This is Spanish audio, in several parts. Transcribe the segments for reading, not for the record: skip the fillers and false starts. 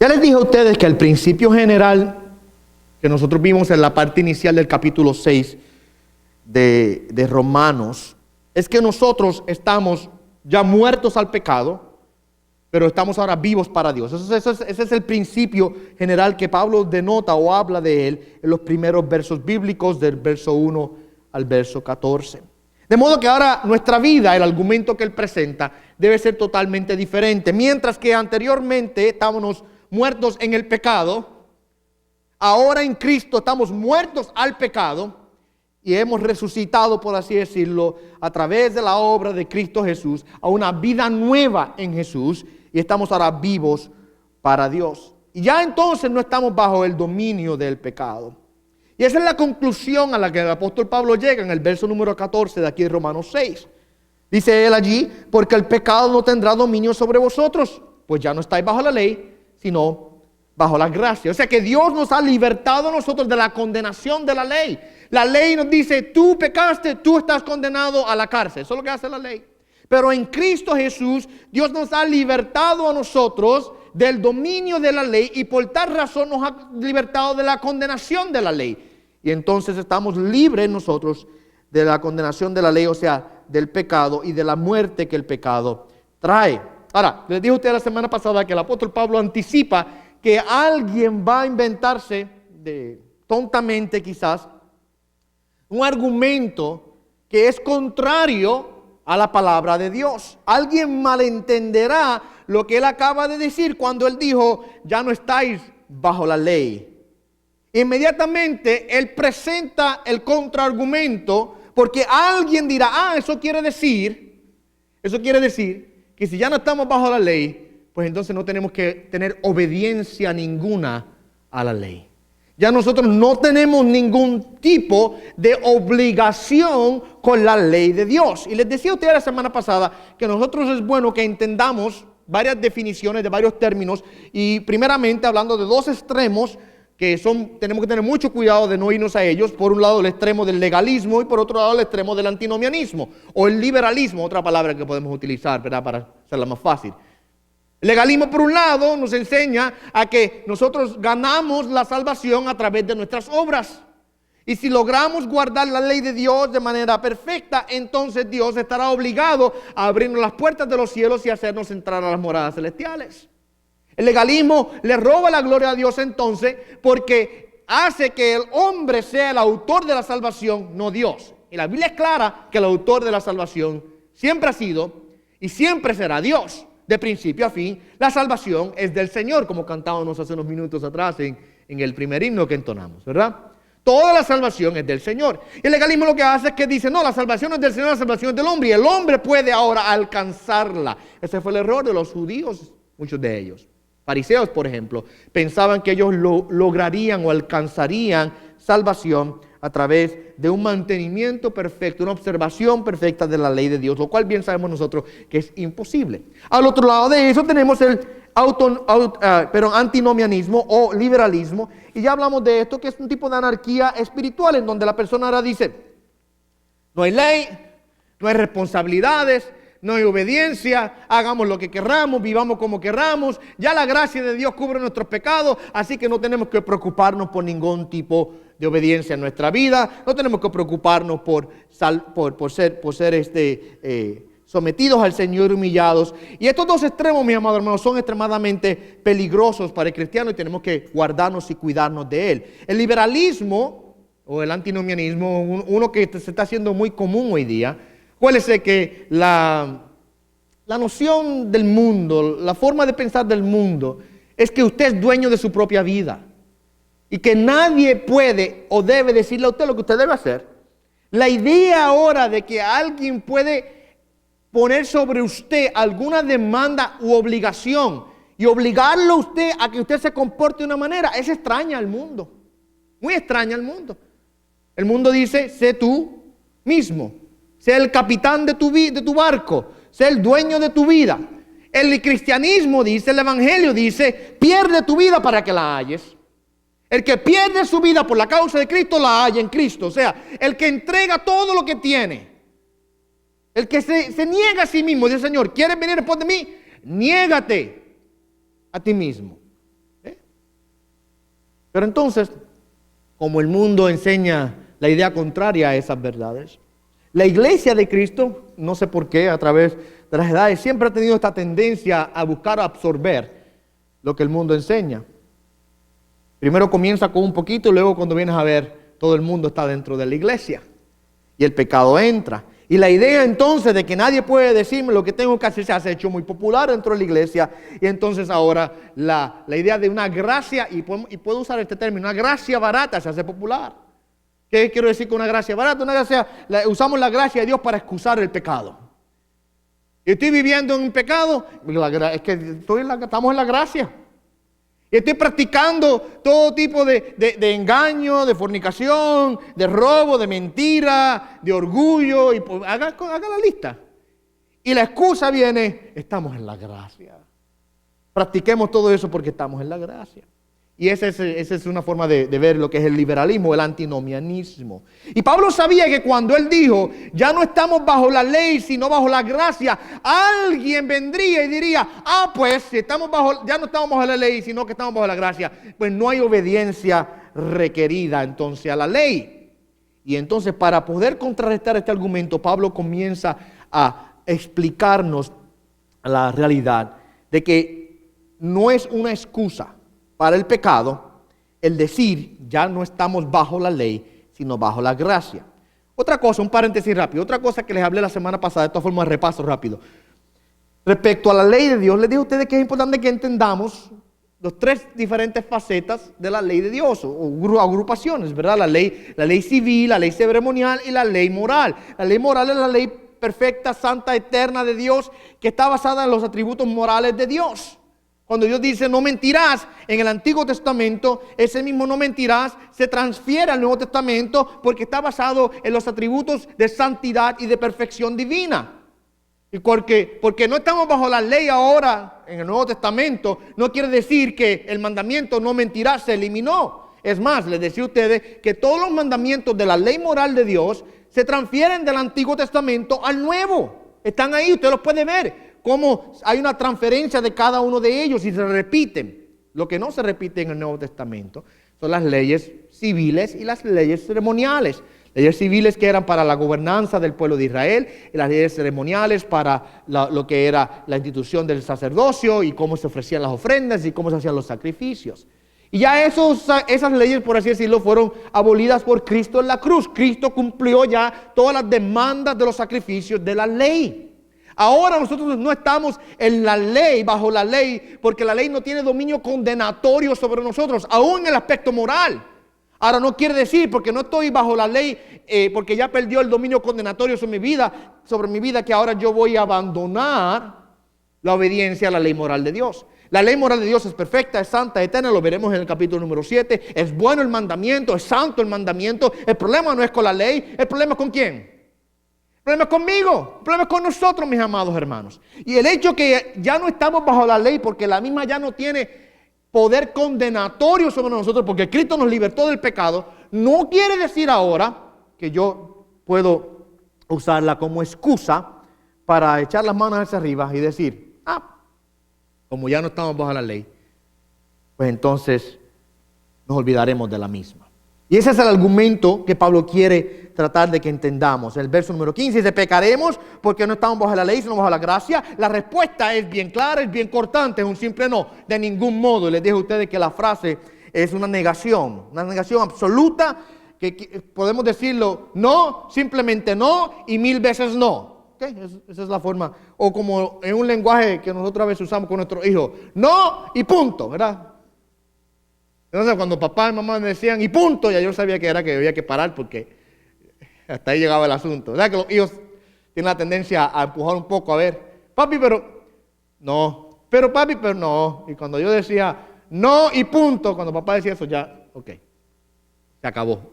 Ya les dije a ustedes que el principio general que nosotros vimos en la parte inicial del capítulo 6 de Romanos es que nosotros estamos ya muertos al pecado, pero estamos ahora vivos para Dios. Ese es el principio general que Pablo denota o habla de él en los primeros versos bíblicos, del verso 1 al verso 14. De modo que ahora nuestra vida, el argumento que él presenta, debe ser totalmente diferente. Mientras que anteriormente estábamos muertos en el pecado, ahora en Cristo estamos muertos al pecado y hemos resucitado, por así decirlo, a través de la obra de Cristo Jesús, a una vida nueva en Jesús, y estamos ahora vivos para Dios. Y ya entonces no estamos bajo el dominio del pecado. Y esa es la conclusión a la que el apóstol Pablo llega en el verso número 14 de aquí de Romanos 6. Dice él allí, porque el pecado no tendrá dominio sobre vosotros, pues ya no estáis bajo la ley, sino bajo la gracia. O sea que Dios nos ha libertado a nosotros de la condenación de la ley. La ley nos dice, tú pecaste, tú estás condenado a la cárcel. Eso es lo que hace la ley. Pero en Cristo Jesús, Dios nos ha libertado a nosotros del dominio de la ley y por tal razón nos ha libertado de la condenación de la ley. Y entonces estamos libres nosotros de la condenación de la ley, o sea, del pecado y de la muerte que el pecado trae. Ahora, les dije a ustedes la semana pasada que el apóstol Pablo anticipa que alguien va a inventarse, tontamente quizás, un argumento que es contrario a la palabra de Dios. Alguien malentenderá lo que él acaba de decir cuando él dijo, ya no estáis bajo la ley. Inmediatamente él presenta el contraargumento, porque alguien dirá, eso quiere decir que si ya no estamos bajo la ley, pues entonces no tenemos que tener obediencia ninguna a la ley. Ya nosotros no tenemos ningún tipo de obligación con la ley de Dios. Y les decía a ustedes la semana pasada que nosotros es bueno que entendamos varias definiciones de varios términos. Y primeramente hablando de dos extremos que tenemos que tener mucho cuidado de no irnos a ellos. Por un lado el extremo del legalismo y por otro lado el extremo del antinomianismo. O el liberalismo, otra palabra que podemos utilizar, ¿verdad?, para hacerla más fácil. El legalismo, por un lado, nos enseña a que nosotros ganamos la salvación a través de nuestras obras. Y si logramos guardar la ley de Dios de manera perfecta, entonces Dios estará obligado a abrirnos las puertas de los cielos y hacernos entrar a las moradas celestiales. El legalismo le roba la gloria a Dios entonces porque hace que el hombre sea el autor de la salvación, no Dios. Y la Biblia es clara que el autor de la salvación siempre ha sido y siempre será Dios. De principio a fin, la salvación es del Señor, como cantábamos hace unos minutos atrás en el primer himno que entonamos, ¿verdad? Toda la salvación es del Señor. Y el legalismo lo que hace es que dice, no, la salvación es del Señor, la salvación es del hombre. Y el hombre puede ahora alcanzarla. Ese fue el error de los judíos, muchos de ellos. Fariseos, por ejemplo, pensaban que ellos lograrían o alcanzarían salvación a través de un mantenimiento perfecto, una observación perfecta de la ley de Dios, lo cual bien sabemos nosotros que es imposible. Al otro lado de eso tenemos el antinomianismo o liberalismo, y ya hablamos de esto, que es un tipo de anarquía espiritual en donde la persona ahora dice, no hay ley, no hay responsabilidades, no hay obediencia, hagamos lo que querramos, vivamos como querramos, ya la gracia de Dios cubre nuestros pecados, así que no tenemos que preocuparnos por ningún tipo de obediencia en nuestra vida, no tenemos que preocuparnos por ser sometidos al Señor, humillados. Y estos dos extremos, mis amados hermanos, son extremadamente peligrosos para el cristiano y tenemos que guardarnos y cuidarnos de él. El liberalismo o el antinomianismo, uno que se está haciendo muy común hoy día, acuérdese que la noción del mundo, la forma de pensar del mundo, es que usted es dueño de su propia vida y que nadie puede o debe decirle a usted lo que usted debe hacer. La idea ahora de que alguien puede poner sobre usted alguna demanda u obligación y obligarlo a usted a que usted se comporte de una manera, es extraña al mundo, muy extraña al mundo. El mundo dice, sé tú mismo. Sé el capitán de tu barco. Sé el dueño de tu vida. El cristianismo dice, el evangelio dice, pierde tu vida para que la halles. El que pierde su vida por la causa de Cristo, la halla en Cristo. O sea, el que entrega todo lo que tiene. El que se niega a sí mismo. Dice, Señor, ¿quieres venir después de mí? Niégate a ti mismo. Pero entonces, como el mundo enseña la idea contraria a esas verdades, la iglesia de Cristo, no sé por qué, a través de las edades, siempre ha tenido esta tendencia a buscar absorber lo que el mundo enseña. Primero comienza con un poquito y luego cuando vienes a ver, todo el mundo está dentro de la iglesia. Y el pecado entra. Y la idea entonces de que nadie puede decirme lo que tengo que hacer se ha hecho muy popular dentro de la iglesia. Y entonces ahora la idea de una gracia, y puedo usar este término, una gracia barata se hace popular. ¿Qué quiero decir con una gracia barata? Usamos la gracia de Dios para excusar el pecado. Y estoy viviendo en un pecado, es que estamos en la gracia. Y estoy practicando todo tipo de engaño, de fornicación, de robo, de mentira, de orgullo. Y pues, haga la lista. Y la excusa viene, estamos en la gracia. Practiquemos todo eso porque estamos en la gracia. Y esa es una forma de ver lo que es el liberalismo, el antinomianismo. Y Pablo sabía que cuando él dijo, ya no estamos bajo la ley, sino bajo la gracia, alguien vendría y diría, pues si ya no estamos bajo la ley, sino que estamos bajo la gracia, pues no hay obediencia requerida entonces a la ley. Y entonces para poder contrarrestar este argumento, Pablo comienza a explicarnos la realidad de que no es una excusa para el pecado, el decir, ya no estamos bajo la ley, sino bajo la gracia. Otra cosa, un paréntesis rápido, otra cosa que les hablé la semana pasada, de todas formas repaso rápido. Respecto a la ley de Dios, les dije a ustedes que es importante que entendamos los tres diferentes facetas de la ley de Dios, o agrupaciones, ¿verdad? La ley civil, la ley ceremonial y la ley moral. La ley moral es la ley perfecta, santa, eterna de Dios, que está basada en los atributos morales de Dios. Cuando Dios dice no mentirás en el Antiguo Testamento, ese mismo no mentirás se transfiere al Nuevo Testamento porque está basado en los atributos de santidad y de perfección divina. Y porque no estamos bajo la ley ahora en el Nuevo Testamento, no quiere decir que el mandamiento no mentirás se eliminó. Es más, les decía a ustedes que todos los mandamientos de la ley moral de Dios se transfieren del Antiguo Testamento al Nuevo. Están ahí, usted los puede ver. Cómo hay una transferencia de cada uno de ellos y se repiten. Lo que no se repite en el Nuevo Testamento son las leyes civiles y las leyes ceremoniales. Leyes civiles que eran para la gobernanza del pueblo de Israel y las leyes ceremoniales para lo que era la institución del sacerdocio y cómo se ofrecían las ofrendas y cómo se hacían los sacrificios. Y ya esas leyes, por así decirlo, fueron abolidas por Cristo en la cruz. Cristo cumplió ya todas las demandas de los sacrificios de la ley. Ahora nosotros no estamos en la ley, bajo la ley, porque la ley no tiene dominio condenatorio sobre nosotros, aún en el aspecto moral. Ahora no quiere decir, porque no estoy bajo la ley, porque ya perdió el dominio condenatorio sobre mi vida, que ahora yo voy a abandonar la obediencia a la ley moral de Dios. La ley moral de Dios es perfecta, es santa, eterna, lo veremos en el capítulo número 7. Es bueno el mandamiento, es santo el mandamiento. El problema no es con la ley, el problema es con ¿quién? El problema es conmigo, el problema es con nosotros, mis amados hermanos. Y el hecho que ya no estamos bajo la ley, porque la misma ya no tiene poder condenatorio sobre nosotros, porque Cristo nos libertó del pecado, no quiere decir ahora que yo puedo usarla como excusa para echar las manos hacia arriba y decir, como ya no estamos bajo la ley, pues entonces nos olvidaremos de la misma. Y ese es el argumento que Pablo quiere tratar de que entendamos. El verso número 15 dice, pecaremos porque no estamos bajo la ley, sino bajo la gracia. La respuesta es bien clara, es bien cortante, es un simple no, de ningún modo. Les dije a ustedes que la frase es una negación absoluta, que podemos decirlo no, simplemente no y 1000 veces no. ¿Okay? Esa es la forma, o como en un lenguaje que nosotros a veces usamos con nuestros hijos, no y punto, ¿verdad? Entonces cuando papá y mamá me decían y punto, ya yo sabía que había que parar porque hasta ahí llegaba el asunto. ¿Verdad que los hijos tienen la tendencia a empujar un poco? A ver, papi, pero no. Pero papi, pero no. Y cuando yo decía no y punto, cuando papá decía eso, ya, ok, se acabó.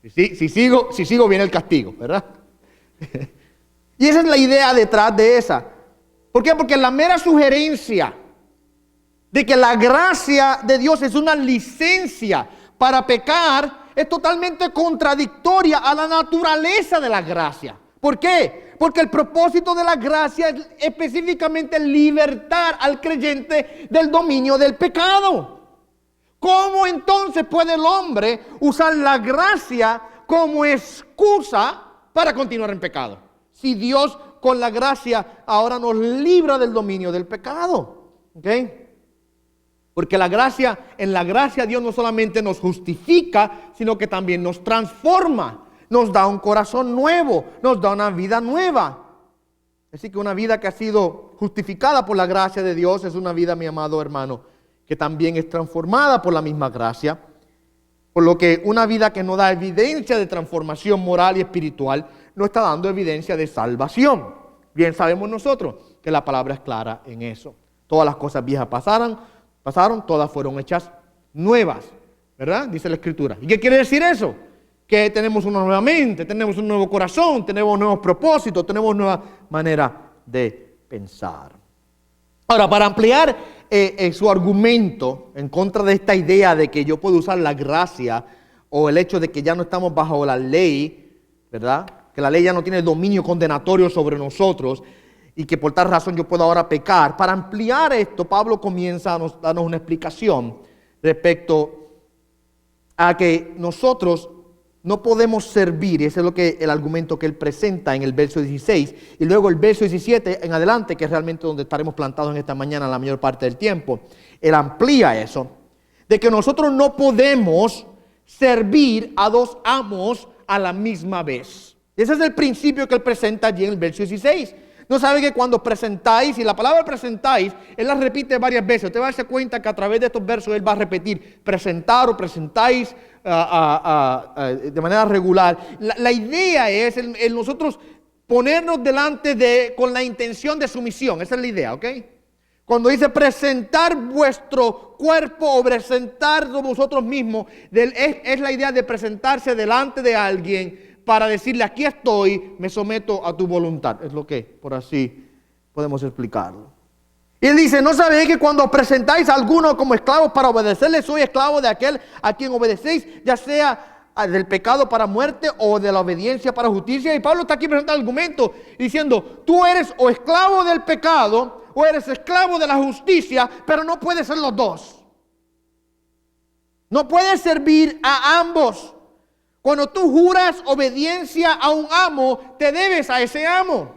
Si sigo viene el castigo, ¿verdad? Y esa es la idea detrás de esa. ¿Por qué? Porque la mera sugerencia de que la gracia de Dios es una licencia para pecar es totalmente contradictoria a la naturaleza de la gracia. ¿Por qué? Porque el propósito de la gracia es específicamente libertar al creyente del dominio del pecado. ¿Cómo entonces puede el hombre usar la gracia como excusa para continuar en pecado? Si Dios con la gracia ahora nos libra del dominio del pecado. ¿Ok? Porque en la gracia Dios no solamente nos justifica, sino que también nos transforma. Nos da un corazón nuevo, nos da una vida nueva. Así que una vida que ha sido justificada por la gracia de Dios es una vida, mi amado hermano, que también es transformada por la misma gracia. Por lo que una vida que no da evidencia de transformación moral y espiritual, no está dando evidencia de salvación. Bien sabemos nosotros que la palabra es clara en eso. Todas las cosas viejas pasaron, todas fueron hechas nuevas, ¿verdad? Dice la Escritura. ¿Y qué quiere decir eso? Que tenemos una nueva mente, tenemos un nuevo corazón, tenemos nuevos propósitos, tenemos nueva manera de pensar. Ahora, para ampliar su argumento en contra de esta idea de que yo puedo usar la gracia o el hecho de que ya no estamos bajo la ley, ¿verdad? Que la ley ya no tiene dominio condenatorio sobre nosotros y que por tal razón yo puedo ahora pecar. Para ampliar esto, Pablo comienza a darnos una explicación respecto a que nosotros no podemos servir, y ese es lo que el argumento que él presenta en el verso 16, y luego el verso 17 en adelante, que es realmente donde estaremos plantados en esta mañana la mayor parte del tiempo. Él amplía eso, de que nosotros no podemos servir a dos amos a la misma vez. Ese es el principio que él presenta allí en el verso 16. No sabe que cuando presentáis, y la palabra presentáis, él la repite varias veces. Usted va a darse cuenta que a través de estos versos él va a repetir presentar o presentáis de manera regular. La idea es el nosotros ponernos delante con la intención de sumisión. Esa es la idea, ¿ok? Cuando dice presentar vuestro cuerpo o presentar vosotros mismos, es la idea de presentarse delante de alguien para decirle, aquí estoy, me someto a tu voluntad. Es lo que, por así, podemos explicarlo. Y él dice, ¿no sabéis que cuando presentáis a alguno como esclavos para obedecerle, soy esclavo de aquel a quien obedecéis, ya sea del pecado para muerte o de la obediencia para justicia? Y Pablo está aquí presentando argumentos diciendo, tú eres o esclavo del pecado o eres esclavo de la justicia, pero no puedes ser los dos. No puedes servir a ambos. Cuando tú juras obediencia a un amo, te debes a ese amo.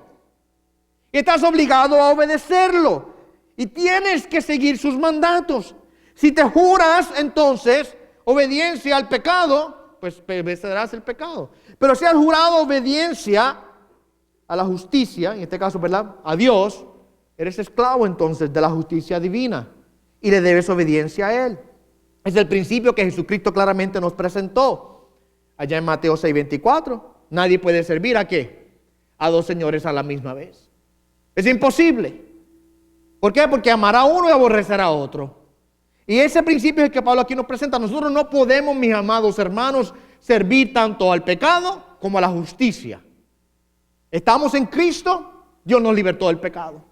Y estás obligado a obedecerlo. Y tienes que seguir sus mandatos. Si te juras, entonces, obediencia al pecado, pues obedecerás el pecado. Pero si has jurado obediencia a la justicia, en este caso, ¿verdad?, a Dios, eres esclavo entonces de la justicia divina. Y le debes obediencia a Él. Es el principio que Jesucristo claramente nos presentó. Allá en Mateo 6:24, nadie puede servir ¿a qué? A dos señores a la misma vez. Es imposible. ¿Por qué? Porque amará a uno y aborrecerá a otro. Y ese principio es el que Pablo aquí nos presenta. Nosotros no podemos, mis amados hermanos, servir tanto al pecado como a la justicia. Estamos en Cristo, Dios nos libertó del pecado.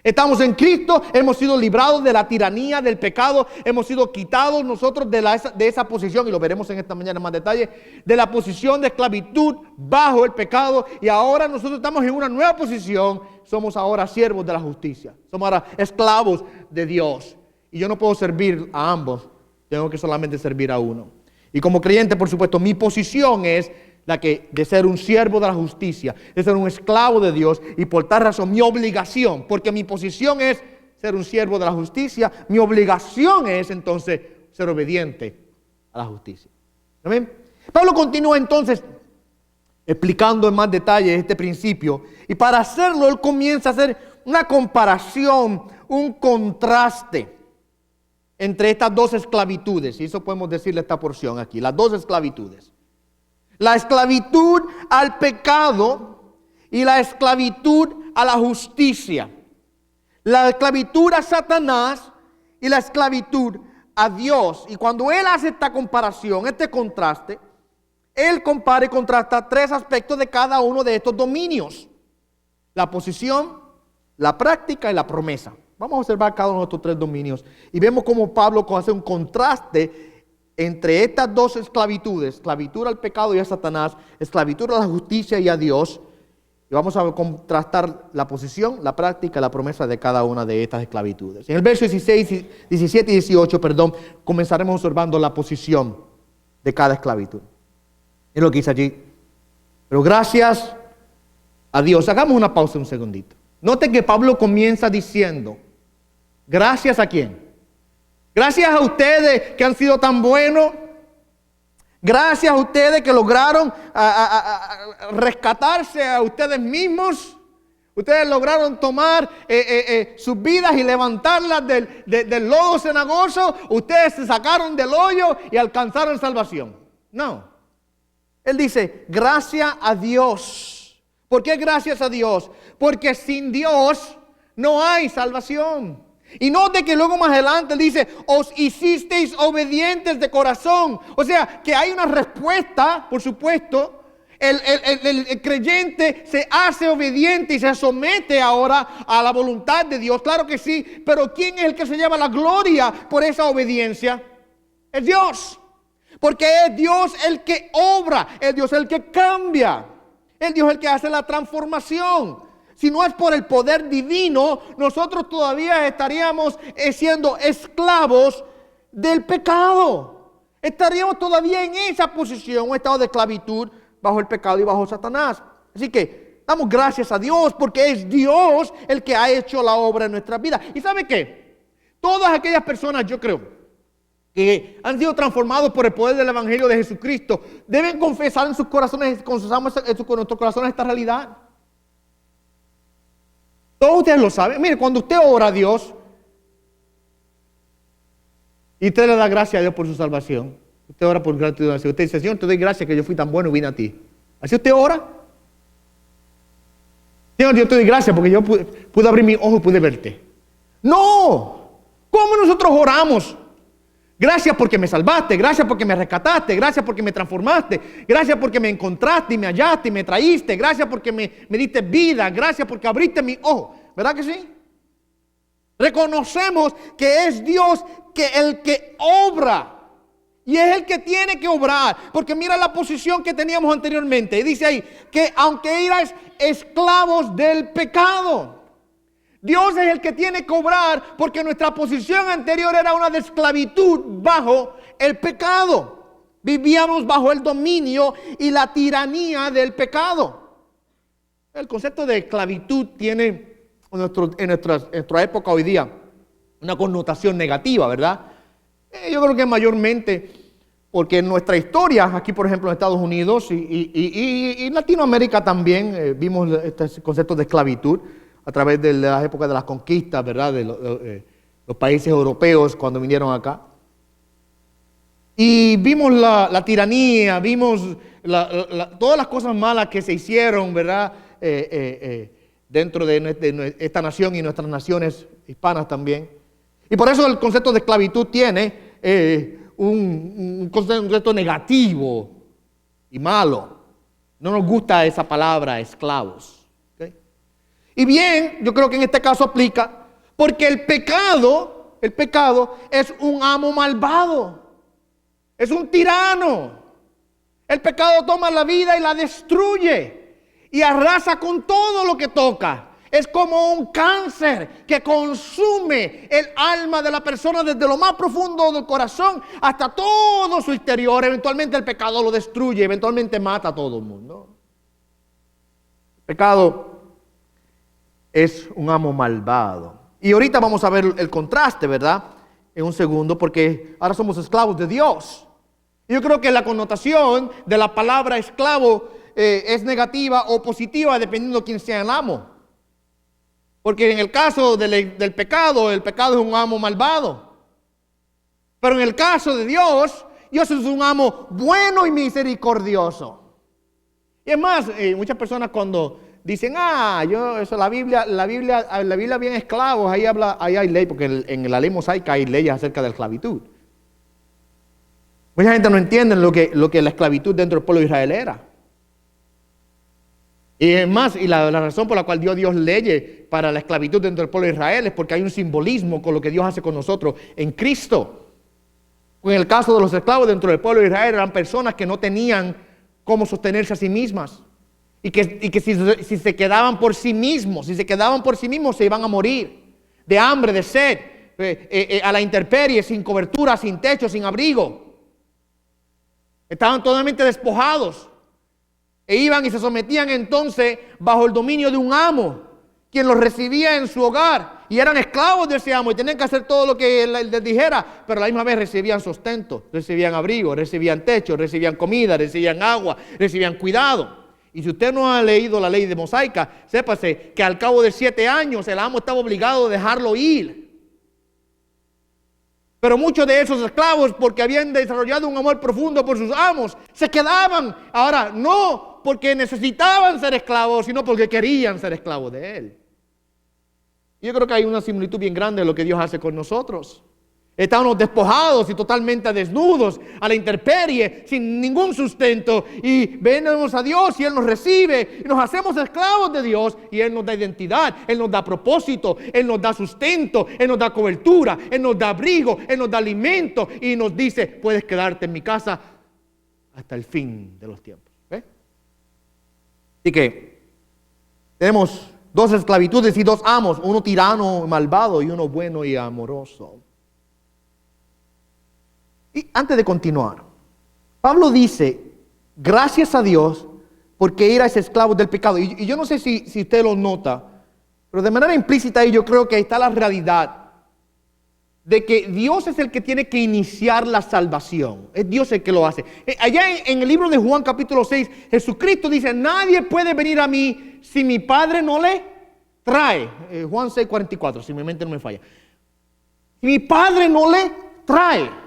Estamos en Cristo, hemos sido librados de la tiranía del pecado, hemos sido quitados nosotros de esa posición, y lo veremos en esta mañana en más detalle, de la posición de esclavitud bajo el pecado, y ahora nosotros estamos en una nueva posición, somos ahora siervos de la justicia, somos ahora esclavos de Dios, y yo no puedo servir a ambos, tengo que solamente servir a uno. Y como creyente, por supuesto, mi posición es la que de ser un siervo de la justicia, de ser un esclavo de Dios, y por tal razón mi obligación, porque mi posición es ser un siervo de la justicia, mi obligación es entonces ser obediente a la justicia. ¿Amén? Pablo continúa entonces explicando en más detalle este principio, y para hacerlo él comienza a hacer una comparación, un contraste entre estas dos esclavitudes, y eso podemos decirle esta porción aquí, las dos esclavitudes. La esclavitud al pecado y la esclavitud a la justicia. La esclavitud a Satanás y la esclavitud a Dios. Y cuando él hace esta comparación, este contraste, él compara y contrasta tres aspectos de cada uno de estos dominios: la posición, la práctica y la promesa. Vamos a observar cada uno de estos tres dominios y vemos cómo Pablo hace un contraste entre estas dos esclavitudes, esclavitud al pecado y a Satanás, esclavitud a la justicia y a Dios, Y vamos a contrastar la posición, la práctica, la promesa de cada una de estas esclavitudes. En el verso 16, 17 y 18, comenzaremos observando la posición de cada esclavitud. Es lo que dice allí. Pero gracias a Dios. Hagamos una pausa un segundito. Note que Pablo comienza diciendo, ¿gracias a quién? Gracias a ustedes que han sido tan buenos. Gracias a ustedes que lograron rescatarse a ustedes mismos. Ustedes lograron tomar sus vidas y levantarlas del lodo cenagoso. Ustedes se sacaron del hoyo y alcanzaron salvación. No. Él dice, gracias a Dios. ¿Por qué gracias a Dios? Porque sin Dios no hay salvación. Y note que luego más adelante él dice, os hicisteis obedientes de corazón. O sea, que hay una respuesta, por supuesto. El creyente se hace obediente y se somete ahora a la voluntad de Dios. Claro que sí, pero ¿quién es el que se lleva la gloria por esa obediencia? Es Dios. Porque es Dios el que obra, es Dios el que cambia, es Dios el que hace la transformación. Si no es por el poder divino, nosotros todavía estaríamos siendo esclavos del pecado. Estaríamos todavía en esa posición, un estado de esclavitud bajo el pecado y bajo Satanás. Así que damos gracias a Dios porque es Dios el que ha hecho la obra en nuestras vidas. ¿Y sabe qué? Todas aquellas personas, yo creo, que han sido transformados por el poder del Evangelio de Jesucristo, deben confesar en sus corazones, confesamos en nuestros corazones esta realidad. Todos ustedes lo saben. Mire, cuando usted ora a Dios y usted le da gracias a Dios por su salvación, usted ora por gratitud. Usted dice, Señor, te doy gracias que yo fui tan bueno y vine a ti. ¿Así usted ora? Señor, yo te doy gracias porque yo pude abrir mis ojos y pude verte. No. ¿Cómo nosotros oramos? Gracias porque me salvaste, gracias porque me rescataste, gracias porque me transformaste, gracias porque me encontraste y me hallaste y me traíste, gracias porque me diste vida, gracias porque abriste mis ojos. ¿Verdad que sí? Reconocemos que es Dios el que obra y es el que tiene que obrar, porque mira la posición que teníamos anteriormente y dice ahí que aunque erais esclavos del pecado, Dios es el que tiene que obrar porque nuestra posición anterior era una de esclavitud bajo el pecado. Vivíamos bajo el dominio y la tiranía del pecado. El concepto de esclavitud tiene en nuestra época hoy día una connotación negativa, ¿verdad? Yo creo que mayormente porque en nuestra historia, aquí por ejemplo en Estados Unidos y en Latinoamérica también vimos este concepto de esclavitud a través de las épocas de las conquistas, ¿verdad? De los países europeos cuando vinieron acá. Y vimos la tiranía, vimos todas las cosas malas que se hicieron, ¿verdad? Dentro de esta nación y nuestras naciones hispanas también. Y por eso el concepto de esclavitud tiene un concepto negativo y malo. No nos gusta esa palabra, esclavos. Y bien, yo creo que en este caso aplica, porque el pecado es un amo malvado, es un tirano. El pecado toma la vida y la destruye y arrasa con todo lo que toca. Es como un cáncer que consume el alma de la persona desde lo más profundo del corazón hasta todo su exterior. Eventualmente el pecado lo destruye, eventualmente mata a todo el mundo. El pecado es un amo malvado. Y ahorita vamos a ver el contraste, ¿verdad? En un segundo, porque ahora somos esclavos de Dios. Y yo creo que la connotación de la palabra esclavo es negativa o positiva dependiendo de quién sea el amo. Porque en el caso del pecado, el pecado es un amo malvado. Pero en el caso de Dios, Dios es un amo bueno y misericordioso. Y es más, muchas personas cuando dicen, la Biblia bien esclavos, ahí hay ley, porque en la ley mosaica hay leyes acerca de la esclavitud. Mucha gente no entiende lo que la esclavitud dentro del pueblo de Israel era. Y es más, y la razón por la cual dio Dios leyes para la esclavitud dentro del pueblo de Israel es porque hay un simbolismo con lo que Dios hace con nosotros en Cristo. En el caso de los esclavos dentro del pueblo de Israel eran personas que no tenían cómo sostenerse a sí mismas. Y que si se quedaban por sí mismos, se iban a morir de hambre, de sed, a la intemperie, sin cobertura, sin techo, sin abrigo. Estaban totalmente despojados. E iban y se sometían entonces bajo el dominio de un amo, quien los recibía en su hogar. Y eran esclavos de ese amo y tenían que hacer todo lo que él les dijera. Pero a la misma vez recibían sustento, recibían abrigo, recibían techo, recibían comida, recibían agua, recibían cuidado. Y si usted no ha leído la ley de mosaica, sépase que al cabo de 7 años el amo estaba obligado a dejarlo ir. Pero muchos de esos esclavos, porque habían desarrollado un amor profundo por sus amos, se quedaban. Ahora, no porque necesitaban ser esclavos, sino porque querían ser esclavos de él. Yo creo que hay una similitud bien grande de lo que Dios hace con nosotros. Estábamos despojados y totalmente desnudos, a la intemperie, sin ningún sustento. Y venimos a Dios y Él nos recibe. Y nos hacemos esclavos de Dios. Y Él nos da identidad, Él nos da propósito, Él nos da sustento, Él nos da cobertura, Él nos da abrigo, Él nos da alimento. Y nos dice, puedes quedarte en mi casa hasta el fin de los tiempos. ¿Ve? Así que tenemos 2 esclavitudes y 2 amos. Uno tirano, malvado, y uno bueno y amoroso. Y antes de continuar, Pablo dice, gracias a Dios porque erais esclavos del pecado. Y yo no sé si usted lo nota, pero de manera implícita ahí yo creo que ahí está la realidad de que Dios es el que tiene que iniciar la salvación. Es Dios el que lo hace. Allá en el libro de Juan capítulo 6, Jesucristo dice, nadie puede venir a mí si mi Padre no le trae. Juan 6:44, si mi mente no me falla. Si mi Padre no le trae.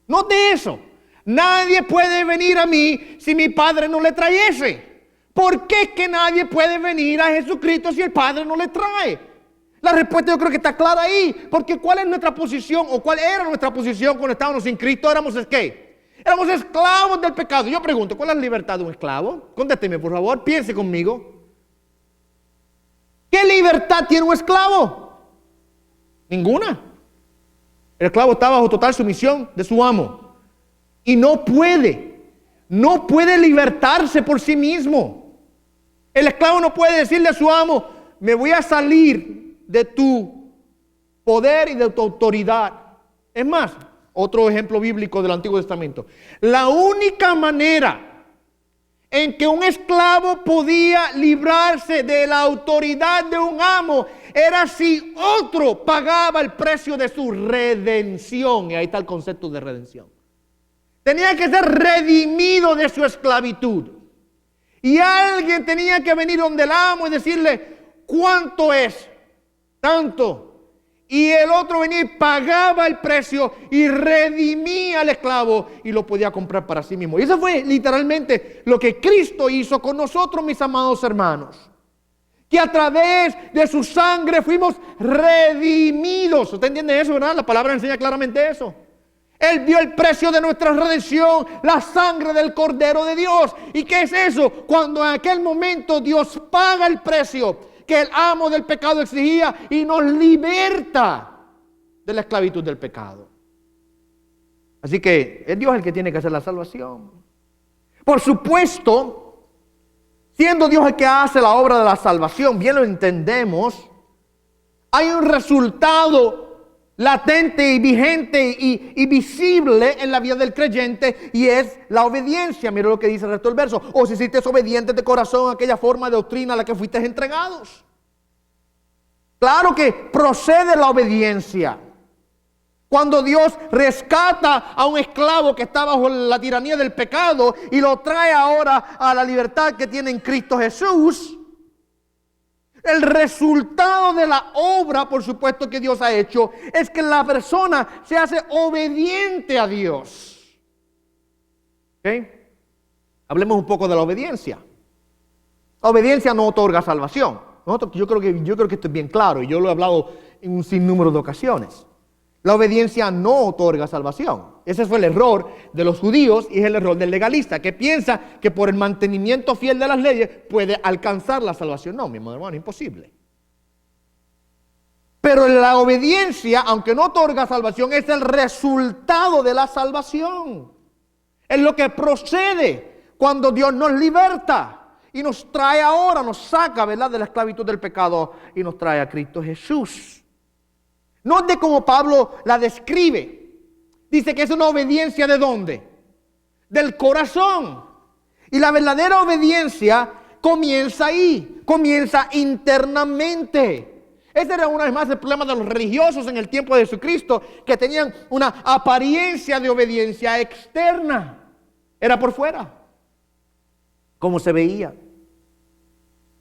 Note eso. Nadie puede venir a mí si mi Padre no le trayese. ¿Por qué es que nadie puede venir a Jesucristo si el Padre no le trae? La respuesta yo creo que está clara ahí. Porque ¿cuál es nuestra posición o cuál era nuestra posición cuando estábamos sin Cristo? Éramos ¿qué? Éramos esclavos del pecado. Yo pregunto, ¿cuál es la libertad de un esclavo? Contésteme por favor, piense conmigo. ¿Qué libertad tiene un esclavo? Ninguna. El esclavo está bajo total sumisión de su amo. Y no puede libertarse por sí mismo. El esclavo no puede decirle a su amo, me voy a salir de tu poder y de tu autoridad. Es más, otro ejemplo bíblico del Antiguo Testamento. La única manera en que un esclavo podía librarse de la autoridad de un amo era si otro pagaba el precio de su redención. Y ahí está el concepto de redención. Tenía que ser redimido de su esclavitud. Y alguien tenía que venir donde el amo y decirle, ¿cuánto es? Tanto. Y el otro venía y pagaba el precio y redimía al esclavo y lo podía comprar para sí mismo. Y eso fue literalmente lo que Cristo hizo con nosotros, mis amados hermanos. Que a través de su sangre fuimos redimidos. ¿Usted entiende eso, verdad? La palabra enseña claramente eso. Él dio el precio de nuestra redención, la sangre del Cordero de Dios. ¿Y qué es eso? Cuando en aquel momento Dios paga el precio que el amo del pecado exigía y nos liberta de la esclavitud del pecado. Así que es Dios el que tiene que hacer la salvación. Por supuesto, siendo Dios el que hace la obra de la salvación, bien lo entendemos, hay un resultado latente y vigente y visible en la vida del creyente, y es la obediencia. Mira lo que dice el resto del verso. O si fuiste obedientes de corazón a aquella forma de doctrina a la que fuiste entregados. Claro que procede la obediencia. Cuando Dios rescata a un esclavo que está bajo la tiranía del pecado y lo trae ahora a la libertad que tiene en Cristo Jesús, el resultado de la obra, por supuesto, que Dios ha hecho, es que la persona se hace obediente a Dios. ¿Ok? Hablemos un poco de la obediencia. La obediencia no otorga salvación. Yo creo que esto es bien claro y yo lo he hablado en un sinnúmero de ocasiones. La obediencia no otorga salvación. Ese fue el error de los judíos y es el error del legalista, que piensa que por el mantenimiento fiel de las leyes puede alcanzar la salvación. No, mi hermano, es imposible. Pero la obediencia, aunque no otorga salvación, es el resultado de la salvación. Es lo que procede cuando Dios nos liberta. y nos trae ahora, nos saca, ¿verdad?, de la esclavitud del pecado y nos trae a Cristo Jesús. Note cómo Pablo la describe. Dice que es una obediencia ¿de dónde? Del corazón. Y la verdadera obediencia comienza ahí, comienza internamente. Ese era una vez más el problema de los religiosos en el tiempo de Jesucristo, que tenían una apariencia de obediencia externa. Era por fuera, como se veía.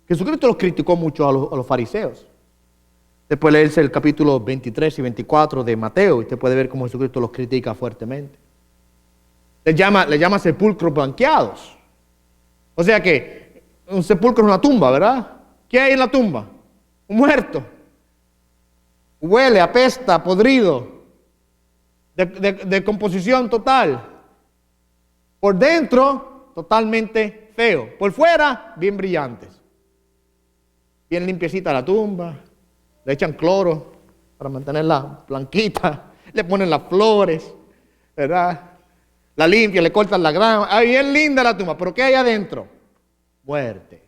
Jesucristo los criticó mucho a los fariseos. Después leerse el capítulo 23 y 24 de Mateo y usted puede ver cómo Jesucristo los critica fuertemente. Le llama sepulcros blanqueados. O sea que un sepulcro es una tumba, ¿verdad? ¿Qué hay en la tumba? Un muerto. Huele, apesta, podrido, de composición total. Por dentro, totalmente feo. Por fuera, bien brillantes. Bien limpiecita la tumba. Le echan cloro para mantenerla blanquita. Le ponen las flores, ¿verdad? La limpian, le cortan la grama. Ah, bien linda la tumba. ¿Pero qué hay adentro? Muerte.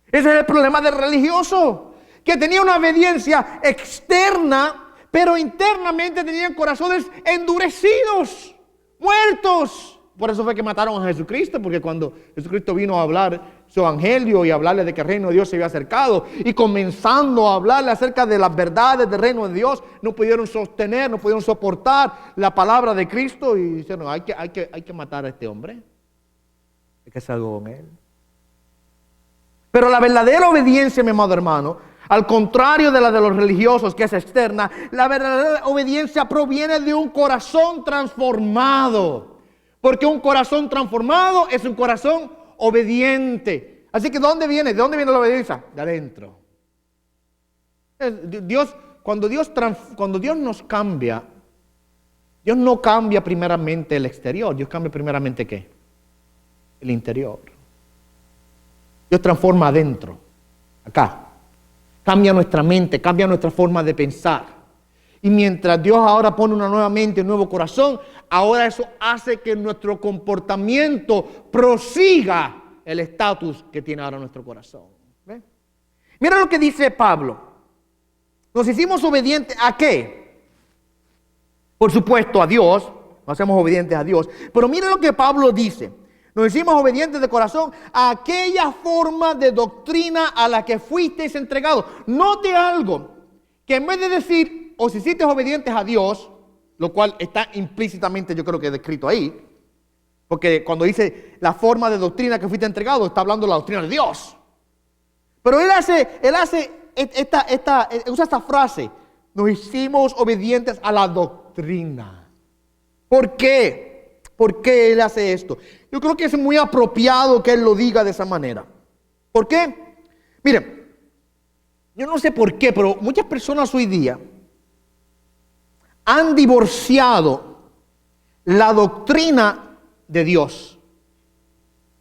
Ese es el problema del religioso, que tenía una obediencia externa, pero internamente tenían corazones endurecidos, muertos. Por eso fue que mataron a Jesucristo, porque cuando Jesucristo vino a hablar su evangelio y hablarle de que el reino de Dios se había acercado, y comenzando a hablarle acerca de las verdades del reino de Dios, no pudieron sostener, no pudieron soportar la palabra de Cristo y dijeron, hay que matar a este hombre, hay que hacer algo con él. Pero la verdadera obediencia, mi amado hermano, al contrario de la de los religiosos, que es externa, la verdadera obediencia proviene de un corazón transformado. Porque un corazón transformado es un corazón obediente. Así que ¿de dónde viene? ¿De dónde viene la obediencia? De adentro. Cuando Dios nos cambia, Dios no cambia primeramente el exterior. Dios cambia primeramente ¿qué? El interior. Dios transforma adentro, acá. Cambia nuestra mente, cambia nuestra forma de pensar. Y mientras Dios ahora pone una nueva mente, un nuevo corazón, ahora eso hace que nuestro comportamiento prosiga el estatus que tiene ahora nuestro corazón. ¿Ve? Mira lo que dice Pablo. Nos hicimos obedientes ¿a qué? Por supuesto a Dios, nos hacemos obedientes a Dios. Pero mira lo que Pablo dice. Nos hicimos obedientes de corazón a aquella forma de doctrina a la que fuisteis entregados. Note algo, que en vez de decir, os hiciste obedientes a Dios, lo cual está implícitamente yo creo que descrito ahí, porque cuando dice la forma de doctrina que fuiste entregado, está hablando de la doctrina de Dios. Pero él usa esta frase, nos hicimos obedientes a la doctrina. ¿Por qué? ¿Por qué él hace esto? Yo creo que es muy apropiado que él lo diga de esa manera. ¿Por qué? Miren, yo no sé por qué, pero muchas personas hoy día han divorciado la doctrina de Dios.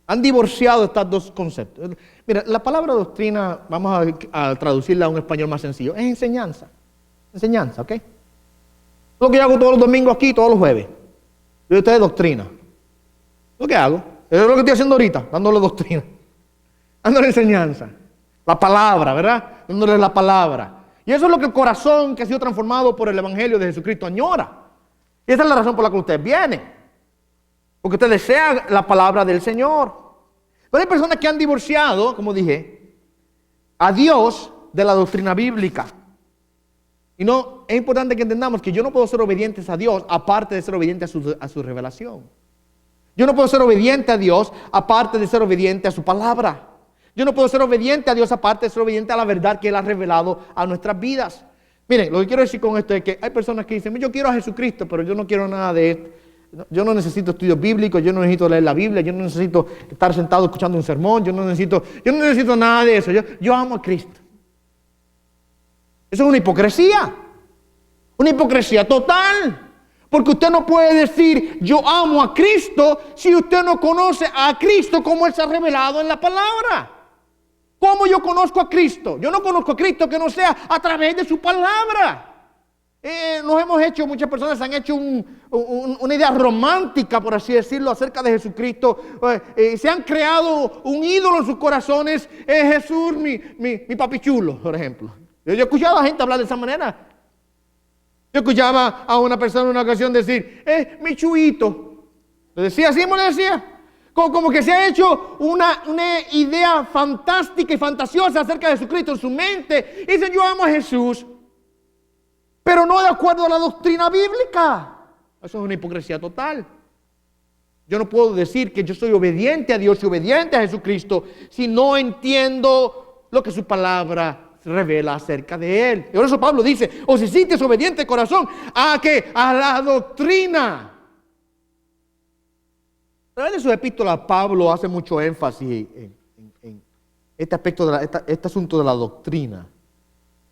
Han divorciado estos dos conceptos. Mira, la palabra doctrina, vamos a traducirla a un español más sencillo, es enseñanza. Enseñanza, ¿ok? Lo que yo hago todos los domingos aquí, todos los jueves. Yo ustedes doctrina. ¿Lo que hago? Es lo que estoy haciendo ahorita, dándole doctrina. Dándole enseñanza. La palabra, ¿verdad? Dándole la palabra. Y eso es lo que el corazón que ha sido transformado por el evangelio de Jesucristo añora. Y esa es la razón por la que ustedes vienen. Porque ustedes desean la palabra del Señor. Pero hay personas que han divorciado, como dije, a Dios de la doctrina bíblica. Y no, es importante que entendamos que yo no puedo ser obediente a Dios aparte de ser obediente a su revelación. Yo no puedo ser obediente a Dios aparte de ser obediente a su palabra. Yo no puedo ser obediente a Dios aparte de ser obediente a la verdad que Él ha revelado a nuestras vidas. Miren, lo que quiero decir con esto es que hay personas que dicen, yo quiero a Jesucristo, pero yo no quiero nada de esto. Yo no necesito estudios bíblicos, yo no necesito leer la Biblia, yo no necesito estar sentado escuchando un sermón, yo no necesito nada de eso. Yo amo a Cristo. Eso es una hipocresía total. Porque usted no puede decir, yo amo a Cristo, si usted no conoce a Cristo como Él se ha revelado en la palabra. ¿Cómo yo conozco a Cristo? Yo no conozco a Cristo que no sea a través de su palabra. Nos hemos hecho, muchas personas han hecho una idea romántica, por así decirlo, acerca de Jesucristo. Se han creado un ídolo en sus corazones. Jesús, mi papi chulo, por ejemplo. Yo he escuchado a gente hablar de esa manera. Yo escuchaba a una persona en una ocasión decir, mi chuito. ¿Le decía así? ¿Me le decía? Como que se ha hecho una idea fantástica y fantasiosa acerca de Jesucristo en su mente. Y dicen, yo amo a Jesús, pero no de acuerdo a la doctrina bíblica. Eso es una hipocresía total. Yo no puedo decir que yo soy obediente a Dios y obediente a Jesucristo si no entiendo lo que su palabra revela acerca de Él. Y por eso Pablo dice, o si sí te es obediente de corazón, ¿a qué? A la doctrina. A través de su epístola, Pablo hace mucho énfasis en este aspecto, este asunto de la doctrina.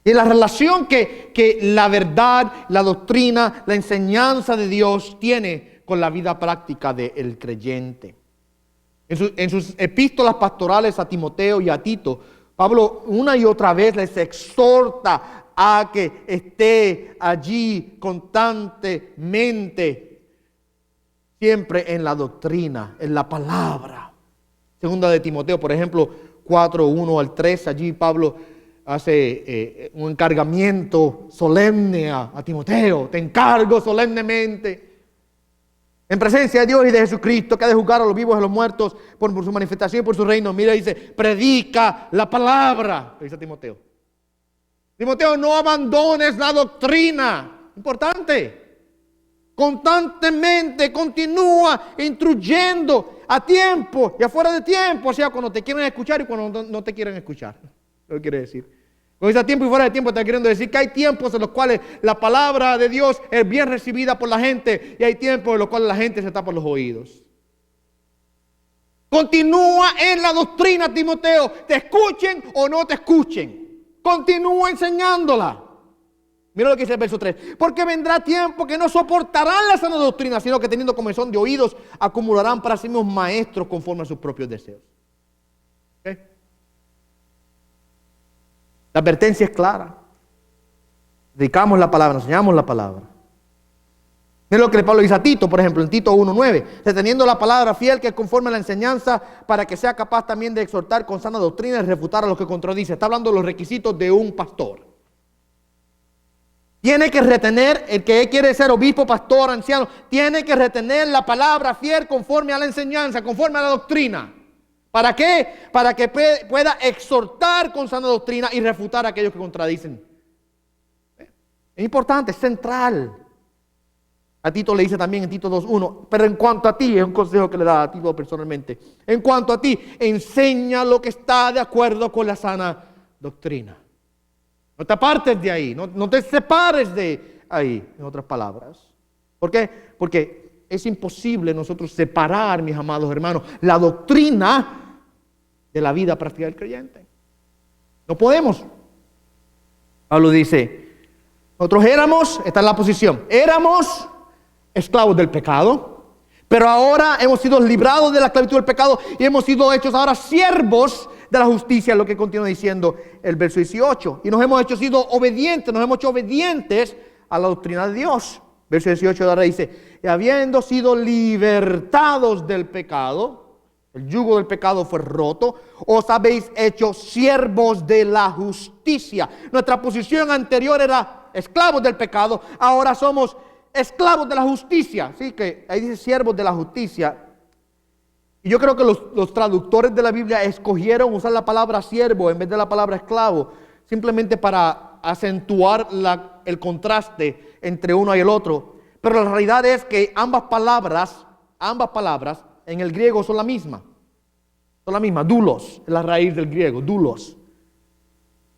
Y en la relación que la verdad, la doctrina, la enseñanza de Dios tiene con la vida práctica del creyente. En sus epístolas pastorales a Timoteo y a Tito, Pablo una y otra vez les exhorta a que esté allí constantemente, siempre en la doctrina, en la palabra. Segunda de Timoteo, por ejemplo, 4:1-3, allí Pablo hace un encargamiento solemne a Timoteo. Te encargo solemnemente, en presencia de Dios y de Jesucristo, que ha de juzgar a los vivos y a los muertos por su manifestación y por su reino. Mira, dice, predica la palabra, dice Timoteo. Timoteo, no abandones la doctrina. Importante. Constantemente continúa instruyendo a tiempo y afuera de tiempo, o sea, cuando te quieren escuchar y cuando no te quieren escuchar. Lo que quiere decir. Cuando dice a tiempo y fuera de tiempo, está queriendo decir que hay tiempos en los cuales la palabra de Dios es bien recibida por la gente y hay tiempos en los cuales la gente se tapa los oídos. Continúa en la doctrina, Timoteo, te escuchen o no te escuchen. Continúa enseñándola. Mira lo que dice el verso 3. Porque vendrá tiempo que no soportarán la sana doctrina, sino que teniendo comezón de oídos, acumularán para sí mismos maestros conforme a sus propios deseos. ¿Okay? La advertencia es clara. Predicamos la palabra, enseñamos la palabra. Mira lo que Pablo dice a Tito, por ejemplo, en Tito 1:9. Reteniendo la palabra fiel que es conforme a la enseñanza, para que sea capaz también de exhortar con sana doctrina y refutar a los que contradicen. Está hablando de los requisitos de un pastor. Tiene que retener, el que quiere ser obispo, pastor, anciano, tiene que retener la palabra fiel conforme a la enseñanza, conforme a la doctrina. ¿Para qué? Para que pueda exhortar con sana doctrina y refutar a aquellos que contradicen. Es importante, es central. A Tito le dice también en Tito 2:1, pero en cuanto a ti, es un consejo que le da a Tito personalmente, en cuanto a ti, enseña lo que está de acuerdo con la sana doctrina. No te apartes de ahí, no te separes de ahí, en otras palabras. ¿Por qué? Porque es imposible nosotros separar, mis amados hermanos, la doctrina de la vida práctica del creyente. No podemos. Pablo dice, nosotros éramos, esta es la posición, éramos esclavos del pecado, pero ahora hemos sido librados de la esclavitud del pecado y hemos sido hechos ahora siervos de la justicia, es lo que continúa diciendo el verso 18. Y nos hemos sido obedientes, nos hemos hecho obedientes a la doctrina de Dios. Verso 18 ahora dice, y habiendo sido libertados del pecado, el yugo del pecado fue roto, os habéis hecho siervos de la justicia. Nuestra posición anterior era esclavos del pecado, ahora somos esclavos de la justicia. Así que ahí dice siervos de la justicia. Y yo creo que los traductores de la Biblia escogieron usar la palabra siervo en vez de la palabra esclavo, simplemente para acentuar el contraste entre uno y el otro. Pero la realidad es que ambas palabras en el griego son la misma. Son la misma, doulos, es la raíz del griego, doulos.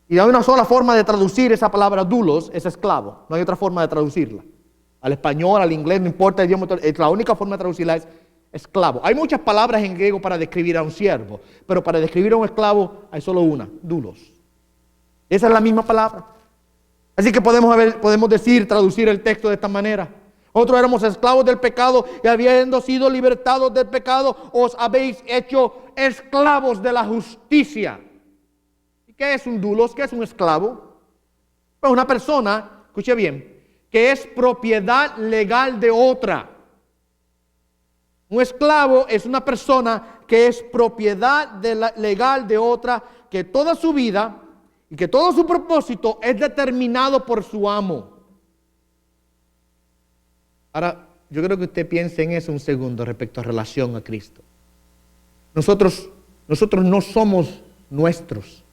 Y hay una sola forma de traducir esa palabra doulos, es esclavo. No hay otra forma de traducirla. Al español, al inglés, no importa el idioma, la única forma de traducirla es esclavo. Hay muchas palabras en griego para describir a un siervo, pero para describir a un esclavo hay solo una, doulos. Esa es la misma palabra. Así que podemos traducir el texto de esta manera. Nosotros éramos esclavos del pecado y habiendo sido libertados del pecado, os habéis hecho esclavos de la justicia. ¿Y qué es un doulos? ¿Qué es un esclavo? Pues una persona, escuche bien, que es propiedad legal de otra. Un esclavo es una persona que es propiedad legal de otra, que toda su vida y que todo su propósito es determinado por su amo. Ahora, yo creo que usted piense en eso un segundo respecto a relación a Cristo. Nosotros no somos nuestros.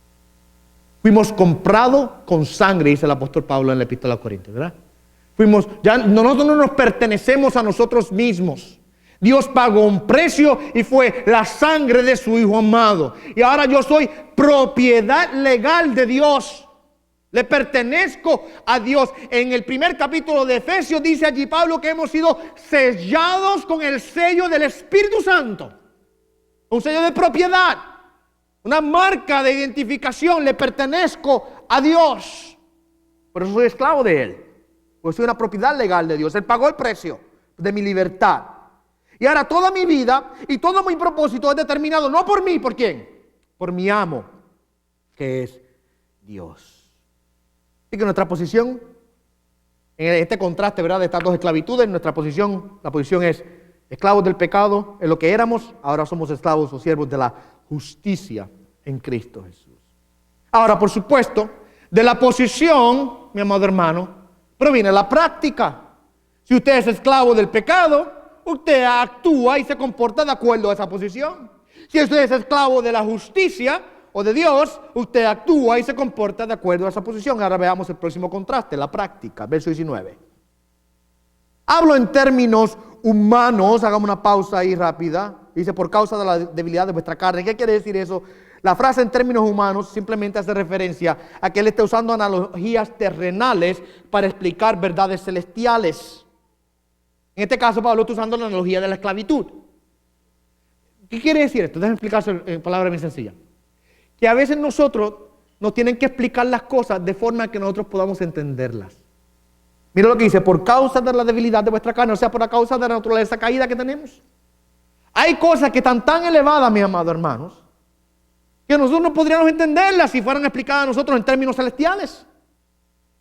Fuimos comprados con sangre, dice el apóstol Pablo en la epístola a Corintios, ¿verdad? Nosotros no nos pertenecemos a nosotros mismos. Dios pagó un precio y fue la sangre de su Hijo amado. Y ahora yo soy propiedad legal de Dios. Le pertenezco a Dios. En el primer capítulo de Efesios dice allí Pablo que hemos sido sellados con el sello del Espíritu Santo. Un sello de propiedad. Una marca de identificación. Le pertenezco a Dios. Por eso soy esclavo de Él. Pues soy una propiedad legal de Dios. Él pagó el precio de mi libertad. Y ahora toda mi vida y todo mi propósito es determinado no por mí, ¿por quién? Por mi amo, que es Dios. Así que nuestra posición, en este contraste, ¿verdad?, de estas dos esclavitudes, nuestra posición, la posición es esclavos del pecado, en lo que éramos, ahora somos esclavos o siervos de la justicia en Cristo Jesús. Ahora, por supuesto, de la posición, mi amado hermano, proviene la práctica. Si usted es esclavo del pecado, usted actúa y se comporta de acuerdo a esa posición. Si usted es esclavo de la justicia o de Dios, usted actúa y se comporta de acuerdo a esa posición. Ahora veamos el próximo contraste, la práctica, verso 19. Hablo en términos humanos, hagamos una pausa ahí rápida. Dice, por causa de la debilidad de vuestra carne. ¿Qué quiere decir eso? La frase en términos humanos simplemente hace referencia a que él está usando analogías terrenales para explicar verdades celestiales. En este caso, Pablo está usando la analogía de la esclavitud. ¿Qué quiere decir esto? Déjenme explicarse en palabras bien sencillas. Que a veces nosotros nos tienen que explicar las cosas de forma que nosotros podamos entenderlas. Mira lo que dice, por causa de la debilidad de vuestra carne, o sea, por la causa de la naturaleza caída que tenemos. Hay cosas que están tan elevadas, mis amados hermanos, que nosotros no podríamos entenderlas si fueran explicadas a nosotros en términos celestiales.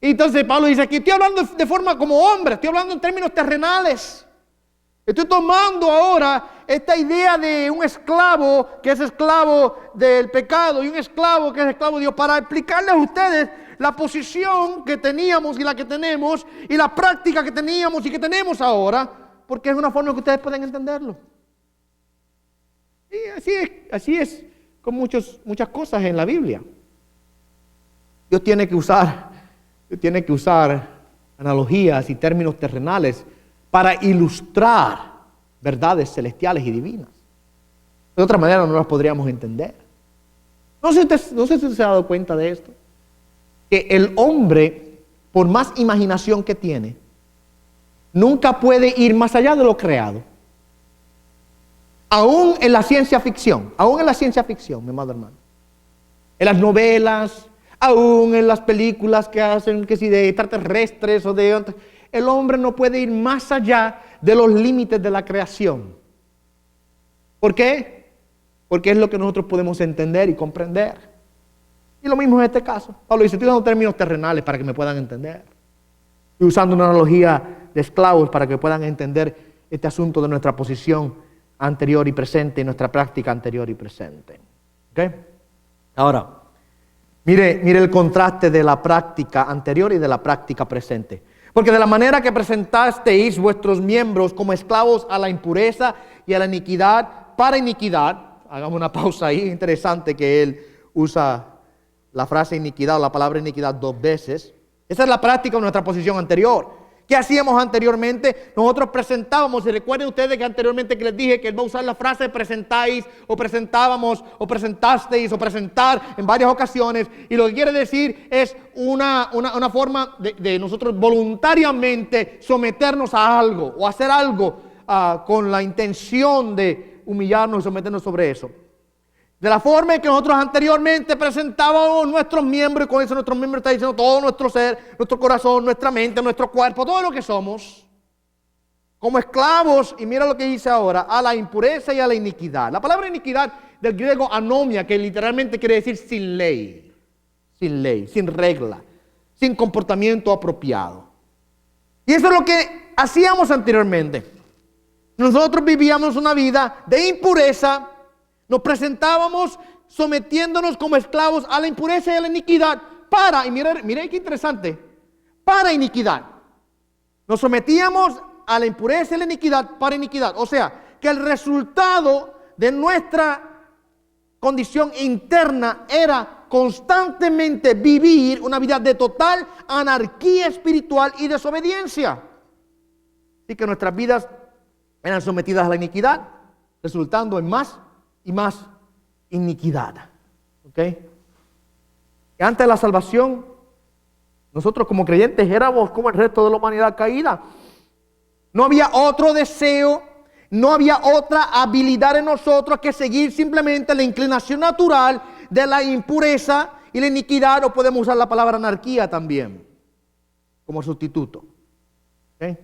Y entonces Pablo dice aquí, estoy hablando de forma como hombre, estoy hablando en términos terrenales. Estoy tomando ahora esta idea de un esclavo que es esclavo del pecado y un esclavo que es esclavo de Dios para explicarles a ustedes la posición que teníamos y la que tenemos y la práctica que teníamos y que tenemos ahora, porque es una forma que ustedes pueden entenderlo. Y así es con muchas cosas en la Biblia. Dios tiene que usar analogías y términos terrenales para ilustrar verdades celestiales y divinas. De otra manera no las podríamos entender. No sé si usted se ha dado cuenta de esto. Que el hombre, por más imaginación que tiene, nunca puede ir más allá de lo creado. Aún en la ciencia ficción, mi amado hermano. En las novelas, aún en las películas que hacen, que si de extraterrestres o de... El hombre no puede ir más allá de los límites de la creación. ¿Por qué? Porque es lo que nosotros podemos entender y comprender. Y lo mismo en este caso. Pablo dice, estoy dando términos terrenales para que me puedan entender. Estoy usando una analogía de esclavos para que puedan entender este asunto de nuestra posición anterior y presente y nuestra práctica anterior y presente. ¿Ok? Ahora, mire el contraste de la práctica anterior y de la práctica presente. Porque de la manera que presentasteis vuestros miembros como esclavos a la impureza y a la iniquidad, para iniquidad, hagamos una pausa ahí, interesante que él usa la frase iniquidad o la palabra iniquidad 2 veces. Esa es la práctica de nuestra posición anterior. ¿Qué hacíamos anteriormente? Nosotros presentábamos, y recuerden ustedes que anteriormente que les dije que él va a usar la frase presentáis, o presentábamos, o presentasteis, o presentar en varias ocasiones, y lo que quiere decir es una forma de nosotros voluntariamente someternos a algo, o hacer algo con la intención de humillarnos y someternos sobre eso. De la forma en que nosotros anteriormente presentábamos nuestros miembros, y con eso nuestros miembros está diciendo todo nuestro ser, nuestro corazón, nuestra mente, nuestro cuerpo, todo lo que somos, como esclavos, y mira lo que dice ahora, a la impureza y a la iniquidad. La palabra iniquidad del griego anomia, que literalmente quiere decir sin ley, sin regla, sin comportamiento apropiado. Y eso es lo que hacíamos anteriormente. Nosotros vivíamos una vida de impureza, nos presentábamos sometiéndonos como esclavos a la impureza y a la iniquidad y mire qué interesante, para iniquidad. Nos sometíamos a la impureza y la iniquidad para iniquidad. O sea, que el resultado de nuestra condición interna era constantemente vivir una vida de total anarquía espiritual y desobediencia. Así que nuestras vidas eran sometidas a la iniquidad, resultando en más y más iniquidad. ¿Ok? Y antes de la salvación, nosotros como creyentes éramos como el resto de la humanidad caída. No había otro deseo, no había otra habilidad en nosotros que seguir simplemente la inclinación natural de la impureza y la iniquidad, o podemos usar la palabra anarquía también como sustituto. ¿Okay?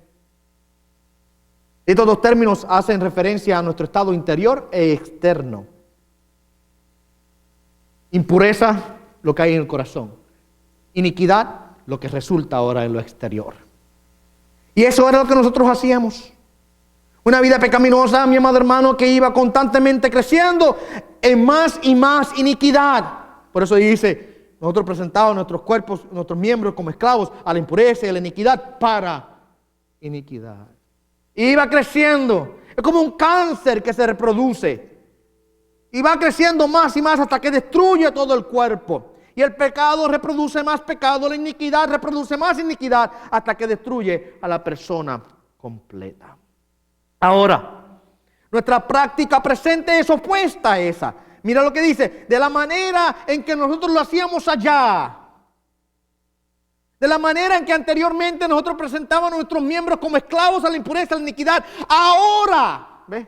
Estos dos términos hacen referencia a nuestro estado interior e externo. Impureza, lo que hay en el corazón. Iniquidad, lo que resulta ahora en lo exterior. Y eso era lo que nosotros hacíamos. Una vida pecaminosa, mi amado hermano, que iba constantemente creciendo en más y más iniquidad. Por eso dice, nosotros presentábamos nuestros cuerpos, nuestros miembros como esclavos a la impureza y a la iniquidad para iniquidad. Iba creciendo. Es como un cáncer que se reproduce. Y va creciendo más y más hasta que destruye todo el cuerpo. Y el pecado reproduce más pecado, la iniquidad reproduce más iniquidad hasta que destruye a la persona completa. Ahora, nuestra práctica presente es opuesta a esa. Mira lo que dice, de la manera en que nosotros lo hacíamos allá. De la manera en que anteriormente nosotros presentábamos a nuestros miembros como esclavos a la impureza, a la iniquidad. Ahora, ¿ves?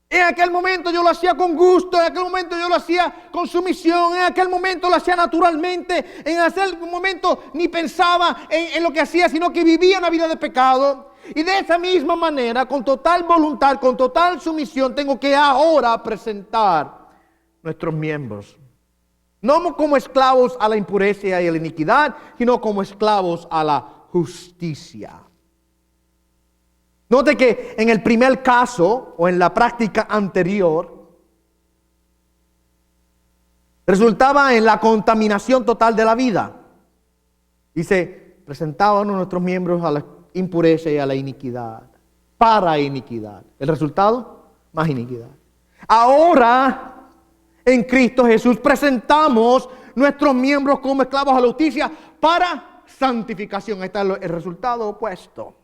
En aquel momento yo lo hacía con gusto, en aquel momento yo lo hacía con sumisión, en aquel momento lo hacía naturalmente, en aquel momento ni pensaba en lo que hacía, sino que vivía una vida de pecado. Y de esa misma manera, con total voluntad, con total sumisión, tengo que ahora presentar nuestros miembros. No como esclavos a la impureza y a la iniquidad, sino como esclavos a la justicia. Note que en el primer caso, o en la práctica anterior, resultaba en la contaminación total de la vida. Dice, presentábamos nuestros miembros a la impureza y a la iniquidad, para iniquidad. ¿El resultado? Más iniquidad. Ahora, en Cristo Jesús, presentamos nuestros miembros como esclavos a la justicia para santificación. Ahí está el resultado opuesto.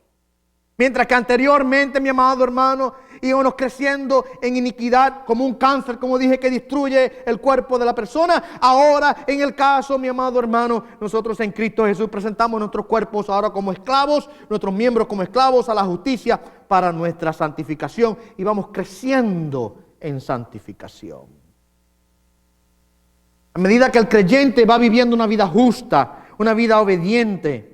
Mientras que anteriormente, mi amado hermano, íbamos creciendo en iniquidad como un cáncer, como dije, que destruye el cuerpo de la persona. Ahora, en el caso, mi amado hermano, nosotros en Cristo Jesús presentamos nuestros cuerpos ahora como esclavos, nuestros miembros como esclavos a la justicia para nuestra santificación. Y vamos creciendo en santificación. A medida que el creyente va viviendo una vida justa, una vida obediente,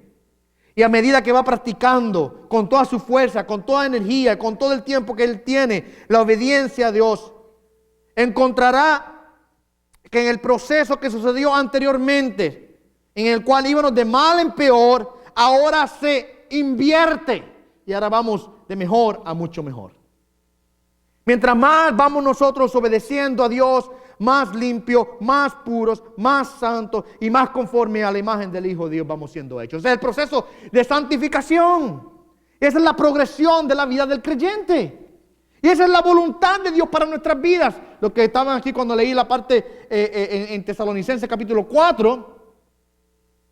y a medida que va practicando con toda su fuerza, con toda energía, con todo el tiempo que él tiene, la obediencia a Dios, encontrará que en el proceso que sucedió anteriormente, en el cual íbamos de mal en peor, ahora se invierte y ahora vamos de mejor a mucho mejor. Mientras más vamos nosotros obedeciendo a Dios, más limpios, más puros, más santos y más conforme a la imagen del Hijo de Dios vamos siendo hechos. Ese es el proceso de santificación. Esa es la progresión de la vida del creyente. Y esa es la voluntad de Dios para nuestras vidas. Los que estaban aquí cuando leí la parte en Tesalonicenses capítulo 4,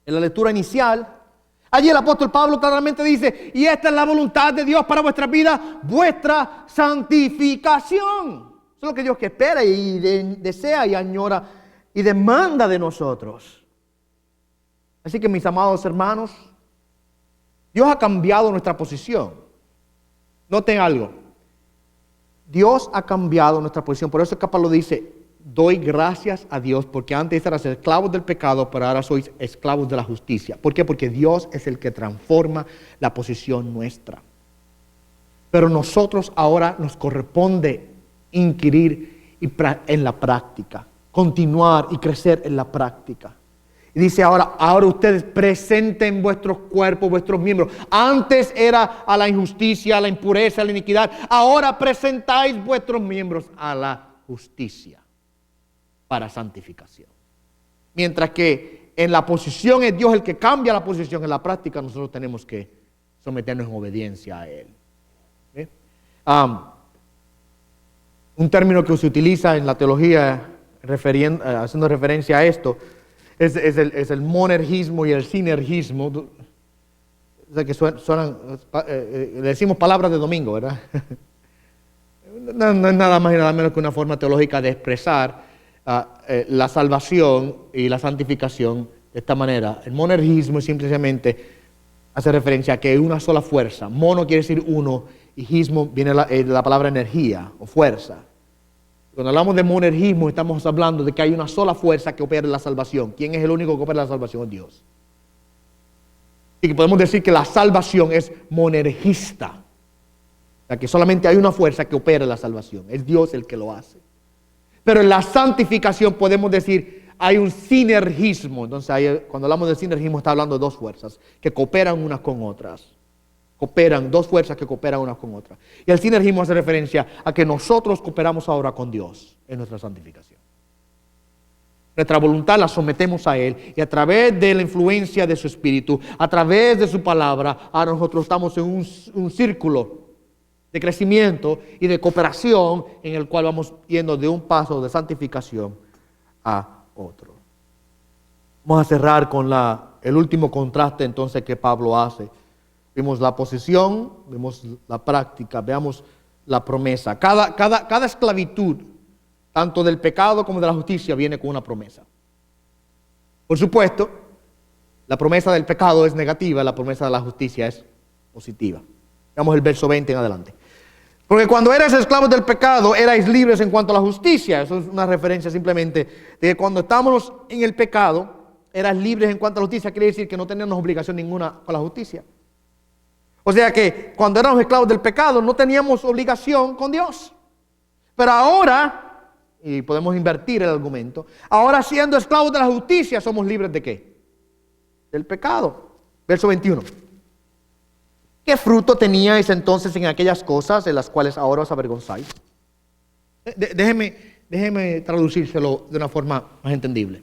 en la lectura inicial, allí el apóstol Pablo claramente dice, y esta es la voluntad de Dios para vuestras vidas, vuestra santificación. Eso es lo que Dios espera y desea y añora y demanda de nosotros. Así que mis amados hermanos, Dios ha cambiado nuestra posición. Noten algo. Dios ha cambiado nuestra posición. Por eso es que Pablo dice, doy gracias a Dios porque antes eras esclavos del pecado, pero ahora sois esclavos de la justicia. ¿Por qué? Porque Dios es el que transforma la posición nuestra. Pero nosotros ahora nos corresponde inquirir en la práctica, continuar y crecer en la práctica. Y dice ahora ustedes presenten vuestros cuerpos, vuestros miembros. Antes era a la injusticia, a la impureza, a la iniquidad. Ahora presentáis vuestros miembros a la justicia para santificación. Mientras que en la posición es Dios el que cambia la posición, en la práctica nosotros tenemos que someternos en obediencia a Él. ¿Sí? Un término que se utiliza en la teología haciendo referencia a esto es el monergismo y el sinergismo. O sea que le decimos palabras de domingo, ¿verdad? No es nada más y nada menos que una forma teológica de expresar la salvación y la santificación de esta manera. El monergismo simplemente hace referencia a que hay una sola fuerza. Mono quiere decir uno y gismo viene de la palabra energía o fuerza. Cuando hablamos de monergismo estamos hablando de que hay una sola fuerza que opera en la salvación. ¿Quién es el único que opera en la salvación? Es Dios. Y que podemos decir que la salvación es monergista. O sea que solamente hay una fuerza que opera en la salvación. Es Dios el que lo hace. Pero en la santificación podemos decir hay un sinergismo. Entonces cuando hablamos de sinergismo está hablando de dos fuerzas que cooperan unas con otras. Dos fuerzas que cooperan unas con otras. Y el sinergismo hace referencia a que nosotros cooperamos ahora con Dios en nuestra santificación. Nuestra voluntad la sometemos a Él y a través de la influencia de su Espíritu, a través de su palabra, ahora nosotros estamos en un círculo de crecimiento y de cooperación en el cual vamos yendo de un paso de santificación a otro. Vamos a cerrar con el último contraste entonces que Pablo hace. Vimos la posición, vimos la práctica, veamos la promesa. Cada esclavitud, tanto del pecado como de la justicia, viene con una promesa. Por supuesto, la promesa del pecado es negativa, la promesa de la justicia es positiva. Veamos el verso 20 en adelante. Porque cuando erais esclavos del pecado, erais libres en cuanto a la justicia. Eso es una referencia simplemente de que cuando estábamos en el pecado, eras libres en cuanto a la justicia. Quiere decir que no teníamos obligación ninguna con la justicia. O sea que cuando éramos esclavos del pecado no teníamos obligación con Dios. Pero ahora, y podemos invertir el argumento, ahora siendo esclavos de la justicia somos libres ¿de qué? Del pecado. Verso 21. ¿Qué fruto teníais entonces en aquellas cosas en las cuales ahora os avergonzáis? Déjeme traducírselo de una forma más entendible.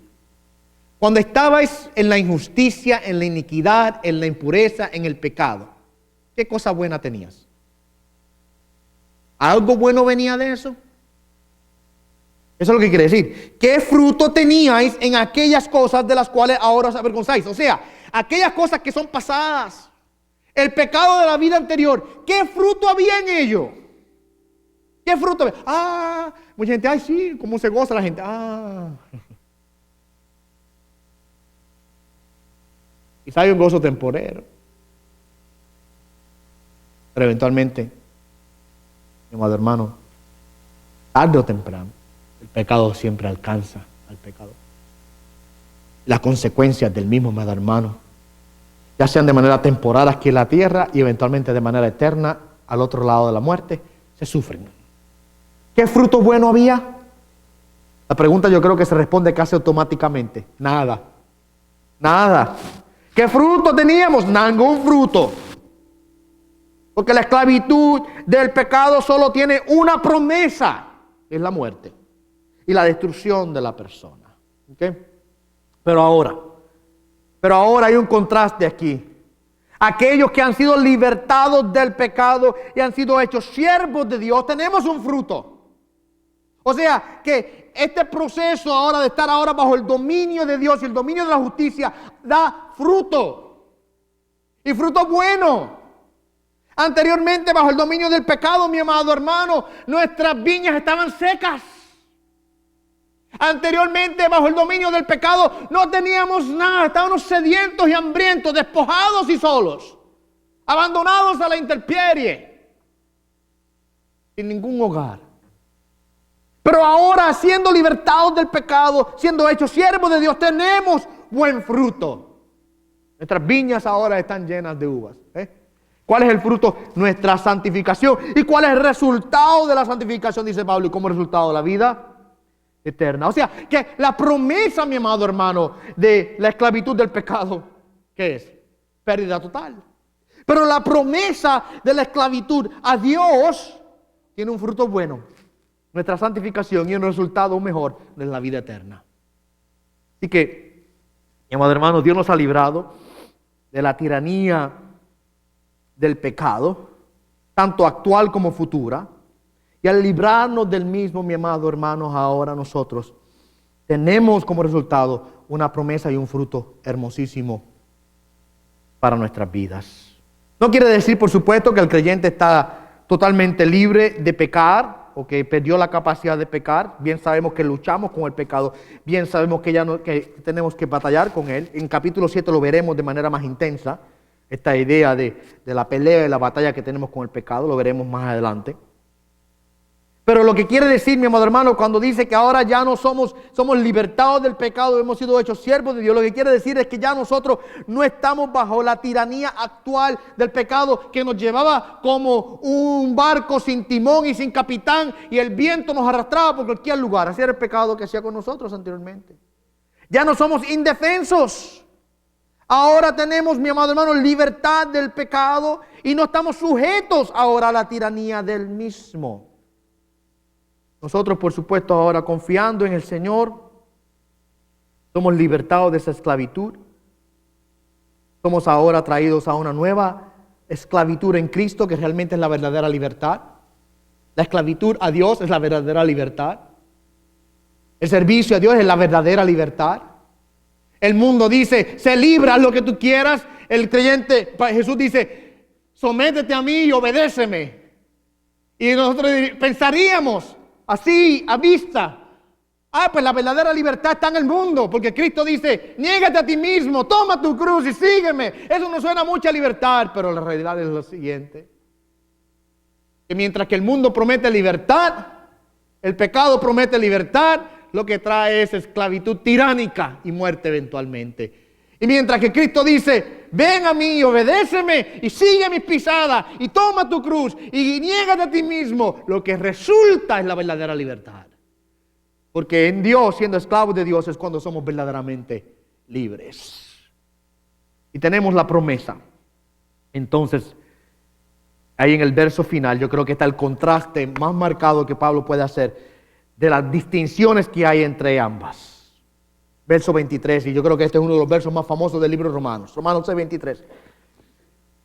Cuando estabais en la injusticia, en la iniquidad, en la impureza, en el pecado, ¿qué cosa buena tenías? ¿Algo bueno venía de eso? Eso es lo que quiere decir. ¿Qué fruto teníais en aquellas cosas de las cuales ahora os avergonzáis? O sea, aquellas cosas que son pasadas. El pecado de la vida anterior. ¿Qué fruto había en ello? ¿Qué fruto había? Mucha gente, ay sí, cómo se goza la gente. Quizá hay un gozo temporero. Pero eventualmente, mi amado hermano, tarde o temprano, el pecado siempre alcanza al pecador. Las consecuencias del mismo, mi amado hermano, ya sean de manera temporal aquí en la tierra y eventualmente de manera eterna al otro lado de la muerte, se sufren. ¿Qué fruto bueno había? La pregunta yo creo que se responde casi automáticamente. Nada. Nada. ¿Qué fruto teníamos? Ningún fruto. Porque la esclavitud del pecado solo tiene una promesa, es la muerte y la destrucción de la persona. ¿Okay? Pero ahora hay un contraste aquí. Aquellos que han sido libertados del pecado y han sido hechos siervos de Dios, tenemos un fruto. O sea que este proceso ahora de estar ahora bajo el dominio de Dios y el dominio de la justicia da fruto. Y fruto bueno. Anteriormente, bajo el dominio del pecado, mi amado hermano, nuestras viñas estaban secas. Anteriormente, bajo el dominio del pecado, no teníamos nada. Estábamos sedientos y hambrientos, despojados y solos, abandonados a la intemperie, sin ningún hogar. Pero ahora, siendo libertados del pecado, siendo hechos siervos de Dios, tenemos buen fruto. Nuestras viñas ahora están llenas de uvas. ¿Cuál es el fruto? Nuestra santificación. ¿Y cuál es el resultado de la santificación? Dice Pablo, ¿y como resultado de la vida? eterna. O sea, que la promesa, mi amado hermano, de la esclavitud del pecado, ¿qué es? Pérdida total. Pero la promesa de la esclavitud a Dios tiene un fruto bueno, nuestra santificación, y un resultado mejor de la vida eterna. Así que, mi amado hermano, Dios nos ha librado de la tiranía del pecado, tanto actual como futura. Y al librarnos del mismo, mi amado hermano, ahora nosotros tenemos como resultado una promesa y un fruto hermosísimo para nuestras vidas. No quiere decir, por supuesto, que el creyente está totalmente libre de pecar o que perdió la capacidad de pecar. Bien sabemos que luchamos con el pecado, bien sabemos que que tenemos que batallar con él. En capítulo 7 lo veremos de manera más intensa, esta idea de la pelea y la batalla que tenemos con el pecado, lo veremos más adelante. Pero lo que quiere decir, mi amado hermano, cuando dice que ahora ya no somos libertados del pecado, hemos sido hechos siervos de Dios, lo que quiere decir es que ya nosotros no estamos bajo la tiranía actual del pecado que nos llevaba como un barco sin timón y sin capitán, y el viento nos arrastraba por cualquier lugar. Así era el pecado que hacía con nosotros anteriormente. Ya no somos indefensos. Ahora tenemos, mi amado hermano, libertad del pecado y no estamos sujetos ahora a la tiranía del mismo. Nosotros, por supuesto, ahora confiando en el Señor, somos libertados de esa esclavitud. Somos ahora traídos a una nueva esclavitud en Cristo, que realmente es la verdadera libertad. La esclavitud a Dios es la verdadera libertad. El servicio a Dios es la verdadera libertad. El mundo dice, sé libre, haz lo que tú quieras. El creyente, Jesús dice, sométete a mí y obedéceme. Y nosotros pensaríamos, así, a vista, pues la verdadera libertad está en el mundo, porque Cristo dice, niégate a ti mismo, toma tu cruz y sígueme. Eso no suena a mucha libertad, pero la realidad es lo siguiente, que mientras que el mundo promete libertad, el pecado promete libertad, lo que trae es esclavitud tiránica y muerte eventualmente. Y mientras que Cristo dice, ven a mí y obedéceme y sigue mis pisadas y toma tu cruz y niégate a ti mismo, lo que resulta es la verdadera libertad. Porque en Dios, siendo esclavos de Dios, es cuando somos verdaderamente libres. Y tenemos la promesa. Entonces, ahí en el verso final, yo creo que está el contraste más marcado que Pablo puede hacer de las distinciones que hay entre ambas. Verso 23, y yo creo que este es uno de los versos más famosos del libro de Romanos. Romanos 6, 23.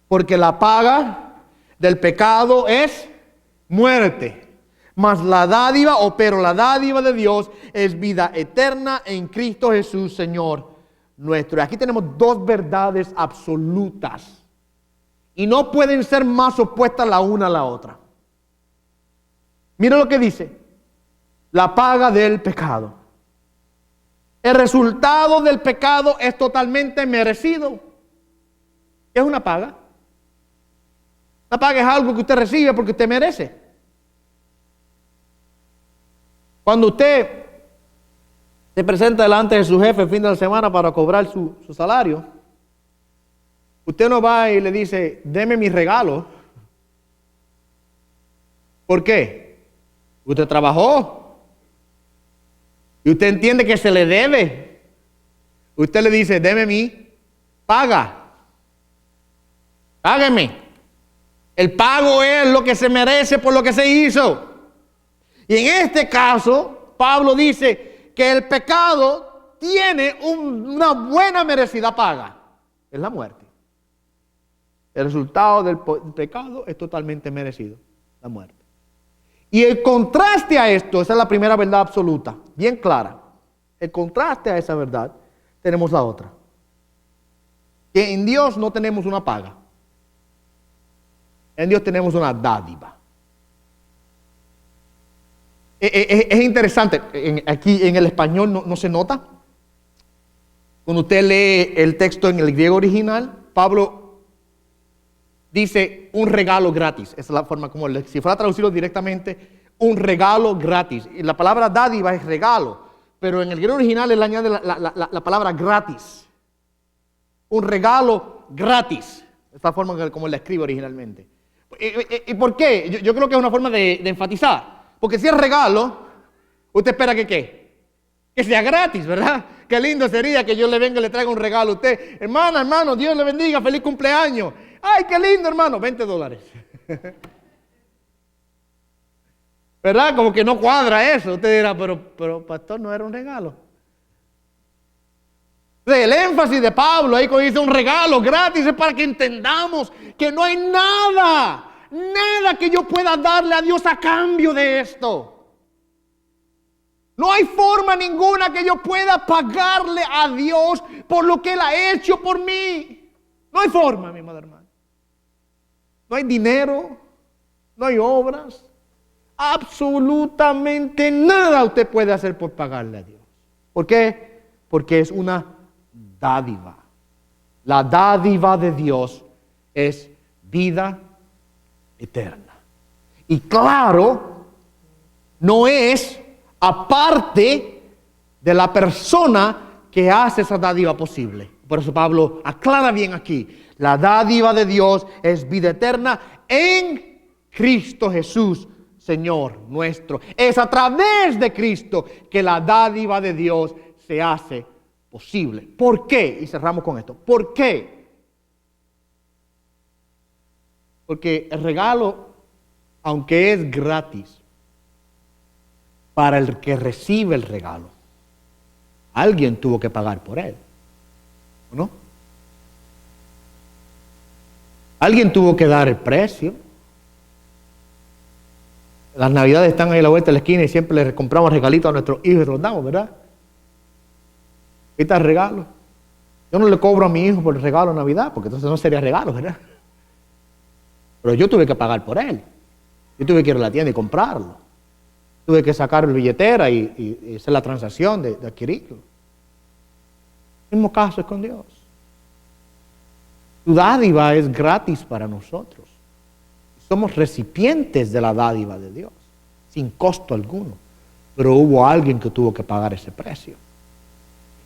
Porque la paga del pecado es muerte, mas la dádiva, pero la dádiva de Dios es vida eterna en Cristo Jesús, Señor nuestro. Y aquí tenemos dos verdades absolutas. Y no pueden ser más opuestas la una a la otra. Mira lo que dice. La paga del pecado. El resultado del pecado es totalmente merecido. ¿Qué es una paga? La paga es algo que usted recibe porque usted merece. Cuando usted se presenta delante de su jefe el fin de la semana para cobrar su salario, usted no va y le dice, deme mi regalo. ¿Por qué? Usted trabajó. Y usted entiende que se le debe. Usted le dice, deme mi paga. Págueme. El pago es lo que se merece por lo que se hizo. Y en este caso, Pablo dice que el pecado tiene una buena merecida paga. Es la muerte. El resultado del pecado es totalmente merecido. La muerte. Y el contraste a esto, esa es la primera verdad absoluta, bien clara. El contraste a esa verdad, tenemos la otra. Que en Dios no tenemos una paga. En Dios tenemos una dádiva. Es interesante, aquí en el español no se nota. Cuando usted lee el texto en el griego original, Pablo dice un regalo gratis. Esa es la forma como, si fuera a traducirlo directamente, un regalo gratis. Y la palabra dádiva es regalo, pero en el griego original él añade la palabra gratis. Un regalo gratis. Esa es la forma como él la escribe originalmente. ¿Y por qué? Yo creo que es una forma de enfatizar. Porque si es regalo, usted espera que ¿qué? Que sea gratis, ¿verdad? Qué lindo sería que yo le venga y le traiga un regalo a usted. Hermana, hermano, Dios le bendiga, feliz cumpleaños. Ay, qué lindo, hermano, $20. ¿Verdad? Como que no cuadra eso. Usted dirá, pero pastor, no era un regalo. El énfasis de Pablo ahí cuando dice un regalo gratis es para que entendamos que no hay nada que yo pueda darle a Dios a cambio de esto. No hay forma ninguna que yo pueda pagarle a Dios por lo que Él ha hecho por mí. No hay forma, mi madre hermana. No hay dinero, no hay obras. Absolutamente nada usted puede hacer por pagarle a Dios. ¿Por qué? Porque es una dádiva. La dádiva de Dios es vida eterna. Y claro, no es aparte de la persona que hace esa dádiva posible. Por eso Pablo aclara bien aquí. La dádiva de Dios es vida eterna en Cristo Jesús, Señor nuestro. Es a través de Cristo que la dádiva de Dios se hace posible. ¿Por qué? Y cerramos con esto. ¿Por qué? Porque el regalo, aunque es gratis, para el que recibe el regalo, alguien tuvo que pagar por él, ¿o no? Alguien tuvo que dar el precio. Las navidades están ahí a la vuelta de la esquina y siempre le compramos regalitos a nuestros hijos y los damos, ¿verdad? Aquí está el regalo. Yo no le cobro a mi hijo por el regalo de Navidad, porque entonces no sería regalo, ¿verdad? Pero yo tuve que pagar por él. Yo tuve que ir a la tienda y comprarlo. Tuve que sacar la billetera y hacer la transacción de adquirirlo. El mismo caso es con Dios. Su dádiva es gratis para nosotros. Somos recipientes de la dádiva de Dios, sin costo alguno. Pero hubo alguien que tuvo que pagar ese precio.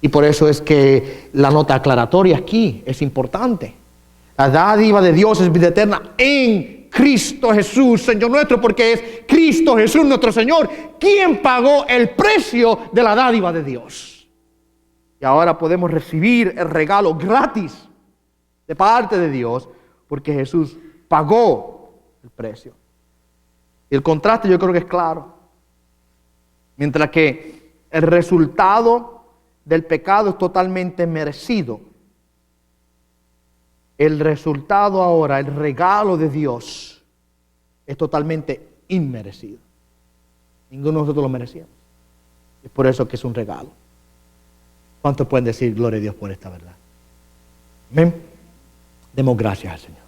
Y por eso es que la nota aclaratoria aquí es importante. La dádiva de Dios es vida eterna en Cristo Jesús, Señor nuestro, porque es Cristo Jesús nuestro Señor quien pagó el precio de la dádiva de Dios. Y ahora podemos recibir el regalo gratis de parte de Dios porque Jesús pagó el precio. Y el contraste yo creo que es claro. Mientras que el resultado del pecado es totalmente merecido, el resultado ahora, el regalo de Dios, es totalmente inmerecido. Ninguno de nosotros lo merecíamos. Es por eso que es un regalo. ¿Cuántos pueden decir gloria a Dios por esta verdad? Amén. Demos gracias al Señor.